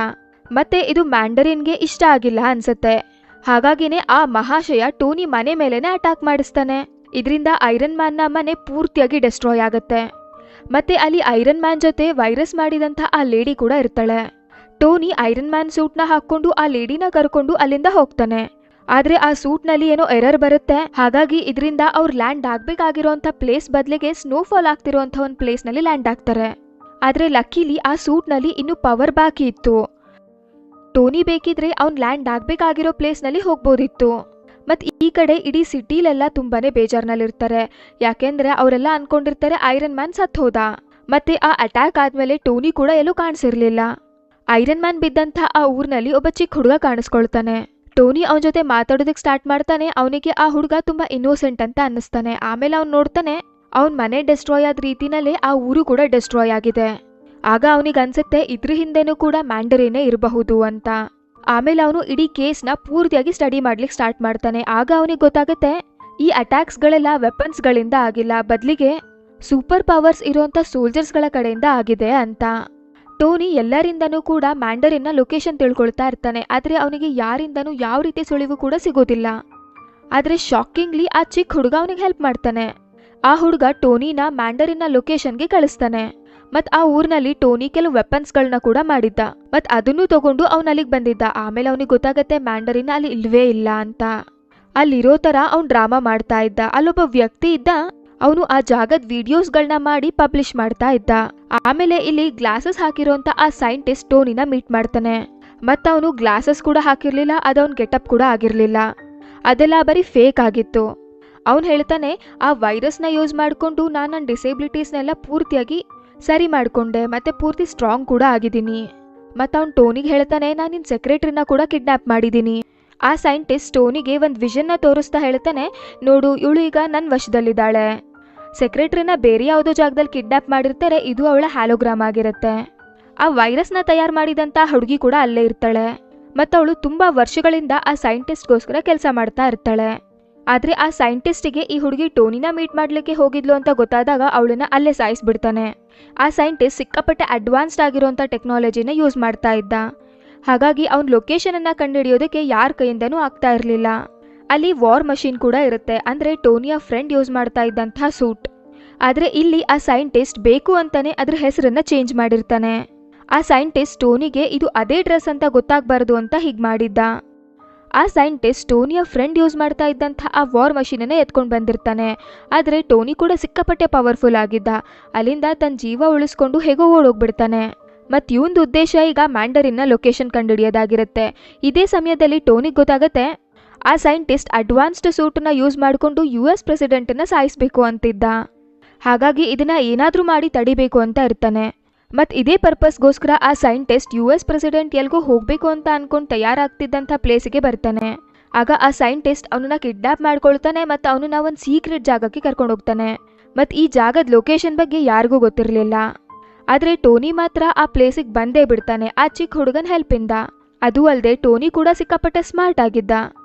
ಮತ್ತೆ ಇದು ಮ್ಯಾಂಡರಿನ್ಗೆ ಇಷ್ಟ ಆಗಿಲ್ಲ ಅನ್ಸುತ್ತೆ. ಹಾಗಾಗಿನೇ ಆ ಮಹಾಶಯ ಟೋನಿ ಮನೆ ಮೇಲೆನೆ ಅಟ್ಯಾಕ್ ಮಾಡಿಸ್ತಾನೆ. ಇದರಿಂದ ಐರನ್ ಮ್ಯಾನ್ನ ಮನೆ ಪೂರ್ತಿಯಾಗಿ ಡೆಸ್ಟ್ರಾಯ್ ಆಗುತ್ತೆ. ಮತ್ತೆ ಅಲ್ಲಿ ಐರನ್ ಮ್ಯಾನ್ ಜೊತೆ ವೈರಸ್ ಮಾಡಿದಂಥ ಆ ಲೇಡಿ ಕೂಡ ಇರ್ತಾಳೆ. ಟೋನಿ ಐರನ್ ಮ್ಯಾನ್ ಸೂಟ್ನ ಹಾಕೊಂಡು ಆ ಲೇಡಿನ ಕರ್ಕೊಂಡು ಅಲ್ಲಿಂದ ಹೋಗ್ತಾನೆ. ಆದ್ರೆ ಆ ಸೂಟ್ನಲ್ಲಿ ಏನೋ ಎರರ್ ಬರುತ್ತೆ. ಹಾಗಾಗಿ ಇದರಿಂದ ಅವ್ರು ಲ್ಯಾಂಡ್ ಆಗ್ಬೇಕಾಗಿರೋಂಥ ಪ್ಲೇಸ್ ಬದಲಿಗೆ ಸ್ನೋಫಾಲ್ ಆಗ್ತಿರೋಂಥ ಒಂದು ಪ್ಲೇಸ್ನಲ್ಲಿ ಲ್ಯಾಂಡ್ ಆಗ್ತಾರೆ. ಆದ್ರೆ ಲಕ್ಕಿಲಿ ಆ ಸೂಟ್ನಲ್ಲಿ ಇನ್ನೂ ಪವರ್ ಬಾಕಿ ಇತ್ತು. ಟೋನಿ ಬೇಕಿದ್ರೆ ಅವ್ನು ಲ್ಯಾಂಡ್ ಆಗ್ಬೇಕಾಗಿರೋ ಪ್ಲೇಸ್ನಲ್ಲಿ ಹೋಗ್ಬೋದಿತ್ತು. ಮತ್ತು ಈ ಕಡೆ ಇಡೀ ಸಿಟಿಲೆಲ್ಲ ತುಂಬಾನೇ ಬೇಜಾರ್ನಲ್ಲಿರ್ತಾರೆ. ಯಾಕೆಂದ್ರೆ ಅವರೆಲ್ಲ ಅನ್ಕೊಂಡಿರ್ತಾರೆ ಐರನ್ ಮ್ಯಾನ್ ಸತ್ ಹೋದ. ಮತ್ತೆ ಆ ಅಟ್ಯಾಕ್ ಆದ್ಮೇಲೆ ಟೋನಿ ಕೂಡ ಎಲ್ಲೂ ಕಾಣಿಸಿರ್ಲಿಲ್ಲ. ಐರನ್ ಮ್ಯಾನ್ ಬಿದ್ದಂಥ ಆ ಊರಿನಲ್ಲಿ ಒಬ್ಬ ಚಿಕ್ಕ ಹುಡುಗ ಕಾಣಿಸ್ಕೊಳ್ತಾನೆ. ಟೋನಿ ಅವನ ಜೊತೆ ಮಾತಾಡೋದಕ್ಕೆ ಸ್ಟಾರ್ಟ್ ಮಾಡ್ತಾನೆ. ಅವನಿಗೆ ಆ ಹುಡುಗ ತುಂಬಾ ಇನ್ನೋಸೆಂಟ್ ಅಂತ ಅನ್ನಿಸ್ತಾನೆ. ಆಮೇಲೆ ಅವ್ನು ನೋಡ್ತಾನೆ ಅವನ ಮನೆ ಡೆಸ್ಟ್ರಾಯ್ ಆದ ರೀತಿನಲ್ಲೇ ಆ ಊರು ಕೂಡ ಡೆಸ್ಟ್ರಾಯ್ ಆಗಿದೆ. ಆಗ ಅವನಿಗೆ ಅನ್ಸುತ್ತೆ ಇದ್ರ ಹಿಂದೆನೂ ಕೂಡ ಮ್ಯಾಂಡರಿನೇ ಇರಬಹುದು ಅಂತ. ಆಮೇಲೆ ಅವನು ಇಡೀ ಕೇಸ್ನ ಪೂರ್ತಿಯಾಗಿ ಸ್ಟಡಿ ಮಾಡ್ಲಿಕ್ಕೆ ಸ್ಟಾರ್ಟ್ ಮಾಡ್ತಾನೆ. ಆಗ ಅವನಿಗೆ ಗೊತ್ತಾಗುತ್ತೆ ಈ ಅಟ್ಯಾಕ್ಸ್ಗಳೆಲ್ಲ ವೆಪನ್ಸ್ಗಳಿಂದ ಆಗಿಲ್ಲ, ಬದಲಿಗೆ ಸೂಪರ್ ಪವರ್ಸ್ ಇರುವಂಥ ಸೋಲ್ಜರ್ಸ್ಗಳ ಕಡೆಯಿಂದ ಆಗಿದೆ ಅಂತ. ಟೋನಿ ಎಲ್ಲರಿಂದನೂ ಕೂಡ ಮ್ಯಾಂಡರಿನ್ನ ಲೊಕೇಶನ್ ತಿಳ್ಕೊಳ್ತಾ ಇರ್ತಾನೆ. ಆದರೆ ಅವನಿಗೆ ಯಾರಿಂದನೂ ಯಾವ ರೀತಿ ಸುಳಿವು ಕೂಡ ಸಿಗೋದಿಲ್ಲ. ಆದರೆ ಶಾಕಿಂಗ್ಲಿ ಆ ಚಿಕ್ಕ ಹುಡುಗ ಅವನಿಗೆ ಹೆಲ್ಪ್ ಮಾಡ್ತಾನೆ. ಆ ಹುಡುಗ ಟೋನಿನ ಮ್ಯಾಂಡರಿನ್ನ ಲೊಕೇಶನ್ಗೆ ಕಳಿಸ್ತಾನೆ. ಮತ್ತು ಆ ಊರಿನಲ್ಲಿ ಟೋನಿ ಕೆಲವು ವೆಪನ್ಸ್ಗಳನ್ನ ಕೂಡ ಮಾಡಿದ್ದ, ಮತ್ತು ಅದನ್ನು ತಗೊಂಡು ಅವನು ಅಲ್ಲಿಗೆ ಬಂದಿದ್ದ. ಆಮೇಲೆ ಅವನಿಗೆ ಗೊತ್ತಾಗತ್ತೆ ಮ್ಯಾಂಡರಿನ ಅಲ್ಲಿ ಇಲ್ವೇ ಇಲ್ಲ ಅಂತ. ಅಲ್ಲಿರೋ ಥರ ಅವ್ನು ಡ್ರಾಮಾ ಮಾಡ್ತಾ ಇದ್ದ. ಅಲ್ಲೊಬ್ಬ ವ್ಯಕ್ತಿ ಇದ್ದ, ಅವನು ಆ ಜಾಗದ ವಿಡಿಯೋಸ್ಗಳನ್ನ ಮಾಡಿ ಪಬ್ಲಿಷ್ ಮಾಡ್ತಾ ಇದ್ದ. ಆಮೇಲೆ ಇಲ್ಲಿ ಗ್ಲಾಸಸ್ ಹಾಕಿರೋಂಥ ಆ ಸೈಂಟಿಸ್ಟ್ ಟೋನಿನ ಮೀಟ್ ಮಾಡ್ತಾನೆ. ಮತ್ತು ಅವನು ಗ್ಲಾಸಸ್ ಕೂಡ ಹಾಕಿರ್ಲಿಲ್ಲ, ಅದವನ್ ಗೆಟಪ್ ಕೂಡ ಆಗಿರ್ಲಿಲ್ಲ, ಅದೆಲ್ಲ ಬರೀ ಫೇಕ್ ಆಗಿತ್ತು. ಅವನು ಹೇಳ್ತಾನೆ ಆ ವೈರಸ್ನ ಯೂಸ್ ಮಾಡಿಕೊಂಡು ನಾನು ನನ್ನ ಡಿಸೇಬಿಲಿಟೀಸ್ನೆಲ್ಲ ಪೂರ್ತಿಯಾಗಿ ಸರಿ ಮಾಡಿಕೊಂಡೆ, ಮತ್ತೆ ಪೂರ್ತಿ ಸ್ಟ್ರಾಂಗ್ ಕೂಡ ಆಗಿದ್ದೀನಿ. ಮತ್ತು ಅವ್ನು ಟೋನಿಗೆ ಹೇಳ್ತಾನೆ ನಾನು ನಿನ್ನ ಸೆಕ್ರೆಟರಿನ ಕೂಡ ಕಿಡ್ನ್ಯಾಪ್ ಮಾಡಿದ್ದೀನಿ. ಆ ಸೈಂಟಿಸ್ಟ್ ಟೋನಿಗೆ ಒಂದು ವಿಷನ್ನ ತೋರಿಸ್ತಾ ಹೇಳ್ತಾನೆ, ನೋಡು ಇವಳು ಈಗ ನನ್ನ ವಶದಲ್ಲಿದ್ದಾಳೆ. ಸೆಕ್ರೆಟರಿನ ಬೇರೆ ಯಾವುದೋ ಜಾಗದಲ್ಲಿ ಕಿಡ್ನ್ಯಾಪ್ ಮಾಡಿರ್ತಾರೆ, ಇದು ಅವಳ ಹ್ಯಾಲೋಗ್ರಾಮ್ ಆಗಿರುತ್ತೆ. ಆ ವೈರಸ್ನ ತಯಾರು ಮಾಡಿದಂಥ ಹುಡುಗಿ ಕೂಡ ಅಲ್ಲೇ ಇರ್ತಾಳೆ. ಮತ್ತು ಅವಳು ತುಂಬ ವರ್ಷಗಳಿಂದ ಆ ಸೈಂಟಿಸ್ಟ್ಗೋಸ್ಕರ ಕೆಲಸ ಮಾಡ್ತಾ ಇರ್ತಾಳೆ. ಆದರೆ ಆ ಸೈಂಟಿಸ್ಟಿಗೆ ಈ ಹುಡುಗಿ ಟೋನಿನ ಮೀಟ್ ಮಾಡಲಿಕ್ಕೆ ಹೋಗಿದ್ಲು ಅಂತ ಗೊತ್ತಾದಾಗ ಅವಳನ್ನ ಅಲ್ಲೇ ಸಾಯಿಸ್ಬಿಡ್ತಾನೆ. ಆ ಸೈಂಟಿಸ್ಟ್ ಸಿಕ್ಕಾಪಟ್ಟೆ ಅಡ್ವಾನ್ಸ್ಡ್ ಆಗಿರೋಂಥ ಟೆಕ್ನಾಲಜಿನ ಯೂಸ್ ಮಾಡ್ತಾ ಇದ್ದ. ಹಾಗಾಗಿ ಅವನ ಲೊಕೇಶನನ್ನು ಕಂಡುಹಿಡಿಯೋದಕ್ಕೆ ಯಾರ ಕೈಯಿಂದನೂ ಆಗ್ತಾ ಇರಲಿಲ್ಲ. ಅಲ್ಲಿ ವಾರ್ ಮಷೀನ್ ಕೂಡ ಇರುತ್ತೆ, ಅಂದರೆ ಟೋನಿಯ ಫ್ರೆಂಡ್ ಯೂಸ್ ಮಾಡ್ತಾ ಇದ್ದಂಥ ಸೂಟ್. ಆದರೆ ಇಲ್ಲಿ ಆ ಸೈಂಟಿಸ್ಟ್ ಬೇಕು ಅಂತಾನೆ ಅದ್ರ ಹೆಸರನ್ನ ಚೇಂಜ್ ಮಾಡಿರ್ತಾನೆ. ಆ ಸೈಂಟಿಸ್ಟ್ ಟೋನಿಗೆ ಇದು ಅದೇ ಡ್ರೆಸ್ ಅಂತ ಗೊತ್ತಾಗಬಾರ್ದು ಅಂತ ಹೀಗೆ ಮಾಡಿದ್ದ. ಆ ಸೈಂಟಿಸ್ಟ್ ಟೋನಿಯ ಫ್ರೆಂಡ್ ಯೂಸ್ ಮಾಡ್ತಾ ಇದ್ದಂಥ ಆ ವಾರ್ ಮಷೀನನ್ನೇ ಎತ್ಕೊಂಡು ಬಂದಿರ್ತಾನೆ. ಆದರೆ ಟೋನಿ ಕೂಡ ಸಿಕ್ಕಾಪಟ್ಟೆ ಪವರ್ಫುಲ್ ಆಗಿದ್ದ. ಅಲ್ಲಿಂದ ತನ್ನ ಜೀವ ಉಳಿಸ್ಕೊಂಡು ಹೇಗೋ ಓಡೋಗ್ಬಿಡ್ತಾನೆ. ಮತ್ತು ಇವೊಂದು ಉದ್ದೇಶ ಈಗ ಮ್ಯಾಂಡರಿನ್ನ ಲೊಕೇಶನ್ ಕಂಡುಹಿಡಿಯೋದಾಗಿರುತ್ತೆ. ಇದೇ ಸಮಯದಲ್ಲಿ ಟೋನಿಗೆ ಗೊತ್ತಾಗುತ್ತೆ ಆ ಸೈಂಟಿಸ್ಟ್ ಅಡ್ವಾನ್ಸ್ಡ್ ಸೂಟನ್ನ ಯೂಸ್ ಮಾಡಿಕೊಂಡು US ಪ್ರೆಸಿಡೆಂಟನ್ನು ಸಾಯಿಸಬೇಕು ಅಂತಿದ್ದ. ಹಾಗಾಗಿ ಇದನ್ನ ಏನಾದರೂ ಮಾಡಿ ತಡಿಬೇಕು ಅಂತ ಇರ್ತಾನೆ. ಮತ್ತು ಇದೇ ಪರ್ಪಸ್ಗೋಸ್ಕರ ಆ ಸೈಂಟಿಸ್ಟ್ US ಪ್ರೆಸಿಡೆಂಟ್ ಎಲ್ಗೋ ಹೋಗಬೇಕು ಅಂತ ಅನ್ಕೊಂಡು ತಯಾರಾಗ್ತಿದ್ದಂಥ ಪ್ಲೇಸಿಗೆ ಬರ್ತಾನೆ. ಆಗ ಆ ಸೈಂಟಿಸ್ಟ್ ಅವನನ್ನ ಕಿಡ್ನಾಪ್ ಮಾಡ್ಕೊಳ್ತಾನೆ ಮತ್ತು ಅವನನ್ನ ಒಂದು ಸೀಕ್ರೆಟ್ ಜಾಗಕ್ಕೆ ಕರ್ಕೊಂಡು ಹೋಗ್ತಾನೆ. ಮತ್ತು ಈ ಜಾಗದ ಲೊಕೇಶನ್ ಬಗ್ಗೆ ಯಾರಿಗೂ ಗೊತ್ತಿರಲಿಲ್ಲ. ಆದರೆ ಟೋನಿ ಮಾತ್ರ ಆ ಪ್ಲೇಸಿಗೆ ಬಂದೇ ಬಿಡ್ತಾನೆ ಆ ಚಿಕ್ಕ ಹುಡುಗನ ಹೆಲ್ಪಿಂದ. ಅದು ಅಲ್ಲದೆ ಟೋನಿ ಕೂಡ ಸಿಕ್ಕಾಪಟ್ಟೆ ಸ್ಮಾರ್ಟ್ ಆಗಿದ್ದ.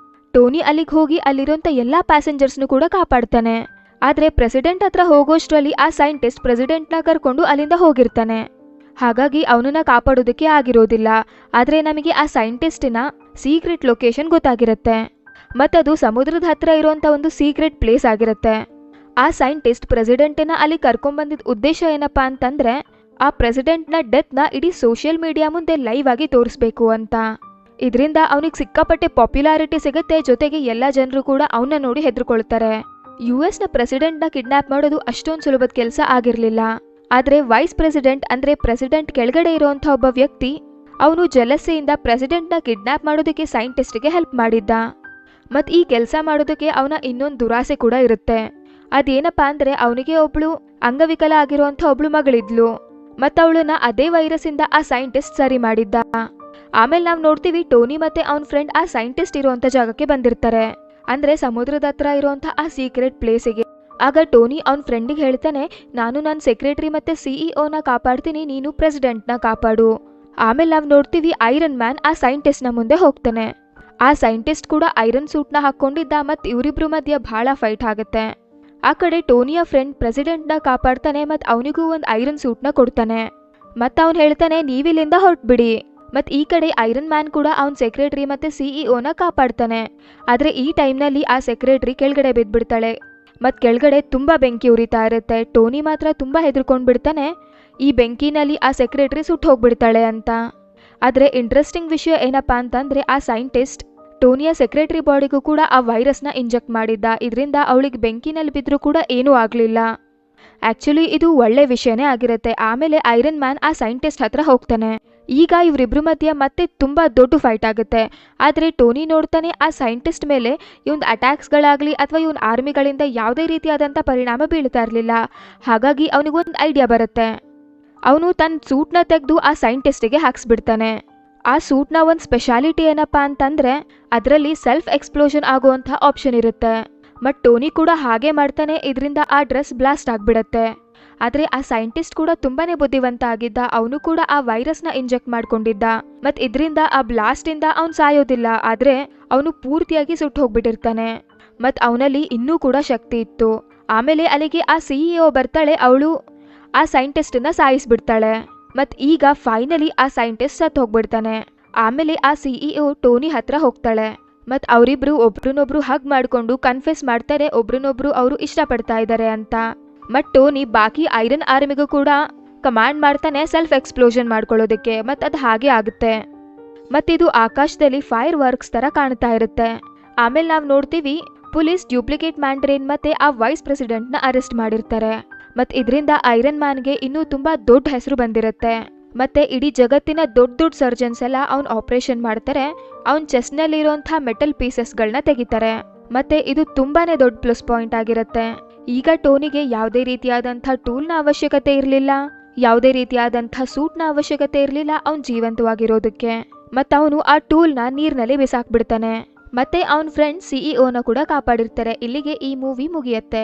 ಟೋನಿ ಅಲ್ಲಿಗೆ ಹೋಗಿ ಅಲ್ಲಿರೋಂಥ ಎಲ್ಲ ಪ್ಯಾಸೆಂಜರ್ಸ್ನು ಕೂಡ ಕಾಪಾಡ್ತಾನೆ. ಆದ್ರೆ ಪ್ರೆಸಿಡೆಂಟ್ ಹತ್ರ ಹೋಗೋಷ್ಟ್ರಲ್ಲಿ ಆ ಸೈಂಟಿಸ್ಟ್ ಪ್ರೆಸಿಡೆಂಟ್ನ ಕರ್ಕೊಂಡು ಅಲ್ಲಿಂದ ಹೋಗಿರ್ತಾನೆ. ಹಾಗಾಗಿ ಅವನನ್ನ ಕಾಪಾಡೋದಕ್ಕೆ ಆಗಿರೋದಿಲ್ಲ. ಆದ್ರೆ ನಮಗೆ ಆ ಸೈಂಟಿಸ್ಟಿನ ಸೀಕ್ರೆಟ್ ಲೊಕೇಶನ್ ಗೊತ್ತಾಗಿರುತ್ತೆ. ಮತ್ತದು ಸಮುದ್ರದ ಹತ್ರ ಇರುವಂತ ಒಂದು ಸೀಕ್ರೆಟ್ ಪ್ಲೇಸ್ ಆಗಿರುತ್ತೆ. ಆ ಸೈಂಟಿಸ್ಟ್ ಪ್ರೆಸಿಡೆಂಟ್ನ ಅಲ್ಲಿ ಕರ್ಕೊಂಡ್ಬಂದಿದ್ದ ಉದ್ದೇಶ ಏನಪ್ಪಾ ಅಂತಂದ್ರೆ ಆ ಪ್ರೆಸಿಡೆಂಟ್ನ ಡೆತ್ನ ಇಡೀ ಸೋಷಿಯಲ್ ಮೀಡಿಯಾ ಮುಂದೆ ಲೈವ್ ಆಗಿ ತೋರಿಸ್ಬೇಕು ಅಂತ. ಇದರಿಂದ ಅವನಿಗೆ ಸಿಕ್ಕಾಪಟ್ಟೆ ಪಾಪ್ಯುಲಾರಿಟಿ ಸಿಗುತ್ತೆ. ಜೊತೆಗೆ ಎಲ್ಲ ಜನರು ಕೂಡ ಅವನ್ನ ನೋಡಿ ಹೆದರ್ಕೊಳ್ತಾರೆ. ಯುಎಸ್ನ ಪ್ರೆಸಿಡೆಂಟ್ನ ಕಿಡ್ನಾಪ್ ಮಾಡೋದು ಅಷ್ಟೊಂದು ಸುಲಭದ ಕೆಲಸ ಆಗಿರಲಿಲ್ಲ. ಆದ್ರೆ ವೈಸ್ ಪ್ರೆಸಿಡೆಂಟ್ ಅಂದ್ರೆ ಪ್ರೆಸಿಡೆಂಟ್ ಕೆಳಗಡೆ ಇರುವಂಥ ಒಬ್ಬ ವ್ಯಕ್ತಿ ಅವನು ಜಲಸೆಯಿಂದ ಪ್ರೆಸಿಡೆಂಟ್ನ ಕಿಡ್ನಾಪ್ ಮಾಡೋದಕ್ಕೆ ಸೈಂಟಿಸ್ಟ್ಗೆ ಹೆಲ್ಪ್ ಮಾಡಿದ್ದ. ಮತ್ತು ಈ ಕೆಲಸ ಮಾಡೋದಕ್ಕೆ ಅವನ ಇನ್ನೊಂದು ದುರಾಸೆ ಕೂಡ ಇರುತ್ತೆ. ಅದೇನಪ್ಪ ಅಂದ್ರೆ ಅವನಿಗೆ ಒಬ್ಳು ಅಂಗವಿಕಲ ಆಗಿರುವಂಥ ಒಬ್ಳು ಮಗಳಿದ್ಲು. ಮತ್ತು ಅವಳನ್ನ ಅದೇ ವೈರಸ್ಸಿಂದ ಆ ಸೈಂಟಿಸ್ಟ್ ಸರಿ ಮಾಡಿದ್ದ. ಆಮೇಲೆ ನಾವು ನೋಡ್ತೀವಿ ಟೋನಿ ಮತ್ತೆ ಅವನ ಫ್ರೆಂಡ್ ಆ ಸೈಂಟಿಸ್ಟ್ ಇರುವಂಥ ಜಾಗಕ್ಕೆ ಬಂದಿರ್ತಾರೆ. ಅಂದ್ರೆ ಸಮುದ್ರದ ಹತ್ರ ಇರುವಂಥ ಆ ಸೀಕ್ರೆಟ್ ಪ್ಲೇಸಿಗೆ. ಆಗ ಟೋನಿ ಅವನ ಫ್ರೆಂಡಿಗೆ ಹೇಳ್ತಾನೆ, ನಾನು ನನ್ನ ಸೆಕ್ರೆಟರಿ ಮತ್ತೆ ಸಿಇಒನ ಕಾಪಾಡ್ತೀನಿ, ನೀನು ಪ್ರೆಸಿಡೆಂಟ್ನ ಕಾಪಾಡು. ಆಮೇಲೆ ನಾವು ನೋಡ್ತೀವಿ ಐರನ್ ಮ್ಯಾನ್ ಆ ಸೈಂಟಿಸ್ಟ್ನ ಮುಂದೆ ಹೋಗ್ತಾನೆ. ಆ ಸೈಂಟಿಸ್ಟ್ ಕೂಡ ಐರನ್ ಸೂಟ್ನ ಹಾಕೊಂಡಿದ್ದ. ಮತ್ತು ಇವರಿಬ್ರು ಮಧ್ಯ ಬಹಳ ಫೈಟ್ ಆಗುತ್ತೆ. ಆ ಕಡೆ ಟೋನಿಯ ಫ್ರೆಂಡ್ ಪ್ರೆಸಿಡೆಂಟ್ನ ಕಾಪಾಡ್ತಾನೆ ಮತ್ತು ಅವನಿಗೂ ಒಂದು ಐರನ್ ಸೂಟ್ನ ಕೊಡ್ತಾನೆ. ಮತ್ತು ಅವನು ಹೇಳ್ತಾನೆ, ನೀವಿಲ್ಲಿಂದ ಹೊರಟ್ಬಿಡಿ. ಮತ್ತು ಈ ಕಡೆ ಐರನ್ ಮ್ಯಾನ್ ಕೂಡ ಅವನ ಸೆಕ್ರೆಟರಿ ಮತ್ತು ಸಿಇಒನ ಕಾಪಾಡ್ತಾನೆ. ಆದರೆ ಈ ಟೈಮ್ನಲ್ಲಿ ಆ ಸೆಕ್ರೆಟರಿ ಕೆಳಗಡೆ ಬಿದ್ದುಬಿಡ್ತಾಳೆ. ಮತ್ತು ಕೆಳಗಡೆ ತುಂಬ ಬೆಂಕಿ ಉರಿತಾ ಇರುತ್ತೆ. ಟೋನಿ ಮಾತ್ರ ತುಂಬ ಹೆದರ್ಕೊಂಡು ಬಿಡ್ತಾನೆ, ಈ ಬೆಂಕಿನಲ್ಲಿ ಆ ಸೆಕ್ರೆಟರಿ ಸುಟ್ಟು ಹೋಗ್ಬಿಡ್ತಾಳೆ ಅಂತ. ಆದರೆ ಇಂಟ್ರೆಸ್ಟಿಂಗ್ ವಿಷಯ ಏನಪ್ಪಾ ಅಂತಂದರೆ ಆ ಸೈಂಟಿಸ್ಟ್ ಟೋನಿಯ ಸೆಕ್ರೆಟರಿ ಬಾಡಿಗೂ ಕೂಡ ಆ ವೈರಸ್ನ ಇಂಜೆಕ್ಟ್ ಮಾಡಿದ್ದ. ಇದರಿಂದ ಅವಳಿಗೆ ಬೆಂಕಿನಲ್ಲಿ ಬಿದ್ದರೂ ಕೂಡ ಏನೂ ಆಗಲಿಲ್ಲ. ಆ್ಯಕ್ಚುಲಿ ಇದು ಒಳ್ಳೆ ವಿಷಯನೇ ಆಗಿರುತ್ತೆ. ಆಮೇಲೆ ಐರನ್ ಮ್ಯಾನ್ ಆ ಸೈಂಟಿಸ್ಟ್ ಹತ್ರ ಹೋಗ್ತಾನೆ. ಈಗ ಇವರಿಬ್ರು ಮಧ್ಯೆ ಮತ್ತೆ ತುಂಬ ದೊಡ್ಡ ಫೈಟ್ ಆಗುತ್ತೆ. ಆದರೆ ಟೋನಿ ನೋಡ್ತಾನೆ ಆ ಸೈಂಟಿಸ್ಟ್ ಮೇಲೆ ಇವನ್ ಅಟ್ಯಾಕ್ಸ್ಗಳಾಗಲಿ ಅಥವಾ ಇವನ್ ಆರ್ಮಿಗಳಿಂದ ಯಾವುದೇ ರೀತಿಯಾದಂಥ ಪರಿಣಾಮ ಬೀಳ್ತಾ ಇರಲಿಲ್ಲ. ಹಾಗಾಗಿ ಅವನಿಗೊಂದು ಐಡಿಯಾ ಬರುತ್ತೆ. ಅವನು ತನ್ನ ಸೂಟ್ನ ತೆಗೆದು ಆ ಸೈಂಟಿಸ್ಟಿಗೆ ಹಾಕ್ಸ್ಬಿಡ್ತಾನೆ. ಆ ಸೂಟ್ನ ಒಂದು ಸ್ಪೆಷಾಲಿಟಿ ಏನಪ್ಪಾ ಅಂತಂದರೆ ಅದರಲ್ಲಿ ಸೆಲ್ಫ್ ಎಕ್ಸ್ಪ್ಲೋಷನ್ ಆಗುವಂಥ ಆಪ್ಷನ್ ಇರುತ್ತೆ. ಮತ್ತು ಟೋನಿ ಕೂಡ ಹಾಗೆ ಮಾಡ್ತಾನೆ. ಇದರಿಂದ ಆ ಡ್ರೆಸ್ ಬ್ಲಾಸ್ಟ್ ಆಗಿಬಿಡತ್ತೆ. ಆದರೆ ಆ ಸೈಂಟಿಸ್ಟ್ ಕೂಡ ತುಂಬಾನೇ ಬುದ್ಧಿವಂತ ಆಗಿದ್ದ. ಅವನು ಕೂಡ ಆ ವೈರಸ್ನ ಇಂಜೆಕ್ಟ್ ಮಾಡ್ಕೊಂಡಿದ್ದ. ಮತ್ತು ಇದರಿಂದ ಆ ಬ್ಲಾಸ್ಟಿಂದ ಅವನು ಸಾಯೋದಿಲ್ಲ, ಆದರೆ ಅವನು ಪೂರ್ತಿಯಾಗಿ ಸುಟ್ಟು ಹೋಗ್ಬಿಟ್ಟಿರ್ತಾನೆ. ಮತ್ತು ಅವನಲ್ಲಿ ಇನ್ನೂ ಕೂಡ ಶಕ್ತಿ ಇತ್ತು. ಆಮೇಲೆ ಅಲ್ಲಿಗೆ ಆ ಸಿಇಒ ಬರ್ತಾಳೆ. ಅವಳು ಆ ಸೈಂಟಿಸ್ಟನ್ನ ಸಾಯಿಸ್ಬಿಡ್ತಾಳೆ. ಮತ್ತು ಈಗ ಫೈನಲಿ ಆ ಸೈಂಟಿಸ್ಟ್ ಸತ್ತು ಹೋಗ್ಬಿಡ್ತಾನೆ. ಆಮೇಲೆ ಆ ಸಿಇಒ ಟೋನಿ ಹತ್ರ ಹೋಗ್ತಾಳೆ. ಮತ್ತು ಅವರಿಬ್ರು ಒಬ್ರನ್ನೊಬ್ರು ಹಗ್ ಮಾಡಿಕೊಂಡು ಕನ್ಫೆಸ್ ಮಾಡ್ತಾರೆ ಒಬ್ರನ್ನೊಬ್ರು ಅವರು ಇಷ್ಟಪಡ್ತಾ ಇದ್ದಾರೆ ಅಂತ. ಮತ್ತು ಟೋನಿ ಬಾಕಿ ಐರನ್ ಆರ್ಮಿಗೂ ಕೂಡ ಕಮಾಂಡ್ ಮಾಡ್ತಾನೆ ಸೆಲ್ಫ್ ಎಕ್ಸ್ಪ್ಲೋಷನ್ ಮಾಡ್ಕೊಳ್ಳೋದಕ್ಕೆ. ಮತ್ತು ಅದು ಹಾಗೆ ಆಗುತ್ತೆ. ಮತ್ತಿದು ಆಕಾಶದಲ್ಲಿ ಫೈರ್ ವರ್ಕ್ಸ್ ಥರ ಕಾಣ್ತಾ ಇರುತ್ತೆ. ಆಮೇಲೆ ನಾವು ನೋಡ್ತೀವಿ ಪೊಲೀಸ್ ಡ್ಯೂಪ್ಲಿಕೇಟ್ ಮ್ಯಾಂಡ್ರೇನ್ ಮತ್ತು ಆ ವೈಸ್ ಪ್ರೆಸಿಡೆಂಟ್ನ ಅರೆಸ್ಟ್ ಮಾಡಿರ್ತಾರೆ. ಮತ್ತು ಇದರಿಂದ ಐರನ್ ಮ್ಯಾನ್ಗೆ ಇನ್ನೂ ತುಂಬ ದೊಡ್ಡ ಹೆಸರು ಬಂದಿರುತ್ತೆ. ಮತ್ತು ಇಡೀ ಜಗತ್ತಿನ ದೊಡ್ಡ ದೊಡ್ಡ ಸರ್ಜನ್ಸ್ ಎಲ್ಲ ಅವ್ನು ಆಪರೇಷನ್ ಮಾಡ್ತಾರೆ. ಅವ್ನ ಚೆಸ್ಟ್ನಲ್ಲಿರುವಂಥ ಮೆಟಲ್ ಪೀಸಸ್ಗಳನ್ನ ತೆಗಿತಾರೆ. ಮತ್ತು ಇದು ತುಂಬಾನೇ ದೊಡ್ಡ ಪ್ಲಸ್ ಪಾಯಿಂಟ್ ಆಗಿರುತ್ತೆ. ಈಗ ಟೋನಿಗೆ ಯಾವುದೇ ರೀತಿಯಾದಂಥ ಟೂಲ್ನ ಅವಶ್ಯಕತೆ ಇರಲಿಲ್ಲ, ಯಾವುದೇ ರೀತಿಯಾದಂಥ ಸೂಟ್ನ ಅವಶ್ಯಕತೆ ಇರಲಿಲ್ಲ ಅವ್ನು ಜೀವಂತವಾಗಿರೋದಕ್ಕೆ. ಮತ್ತು ಅವನು ಆ ಟೂಲ್ನ ನೀರಿನಲ್ಲಿ ಬಿಸಾಕ್ಬಿಡ್ತಾನೆ. ಮತ್ತೆ ಅವನ ಫ್ರೆಂಡ್ ಸಿಇಒನ ಕೂಡ ಕಾಪಾಡಿರ್ತಾರೆ. ಇಲ್ಲಿಗೆ ಈ ಮೂವಿ ಮುಗಿಯುತ್ತೆ.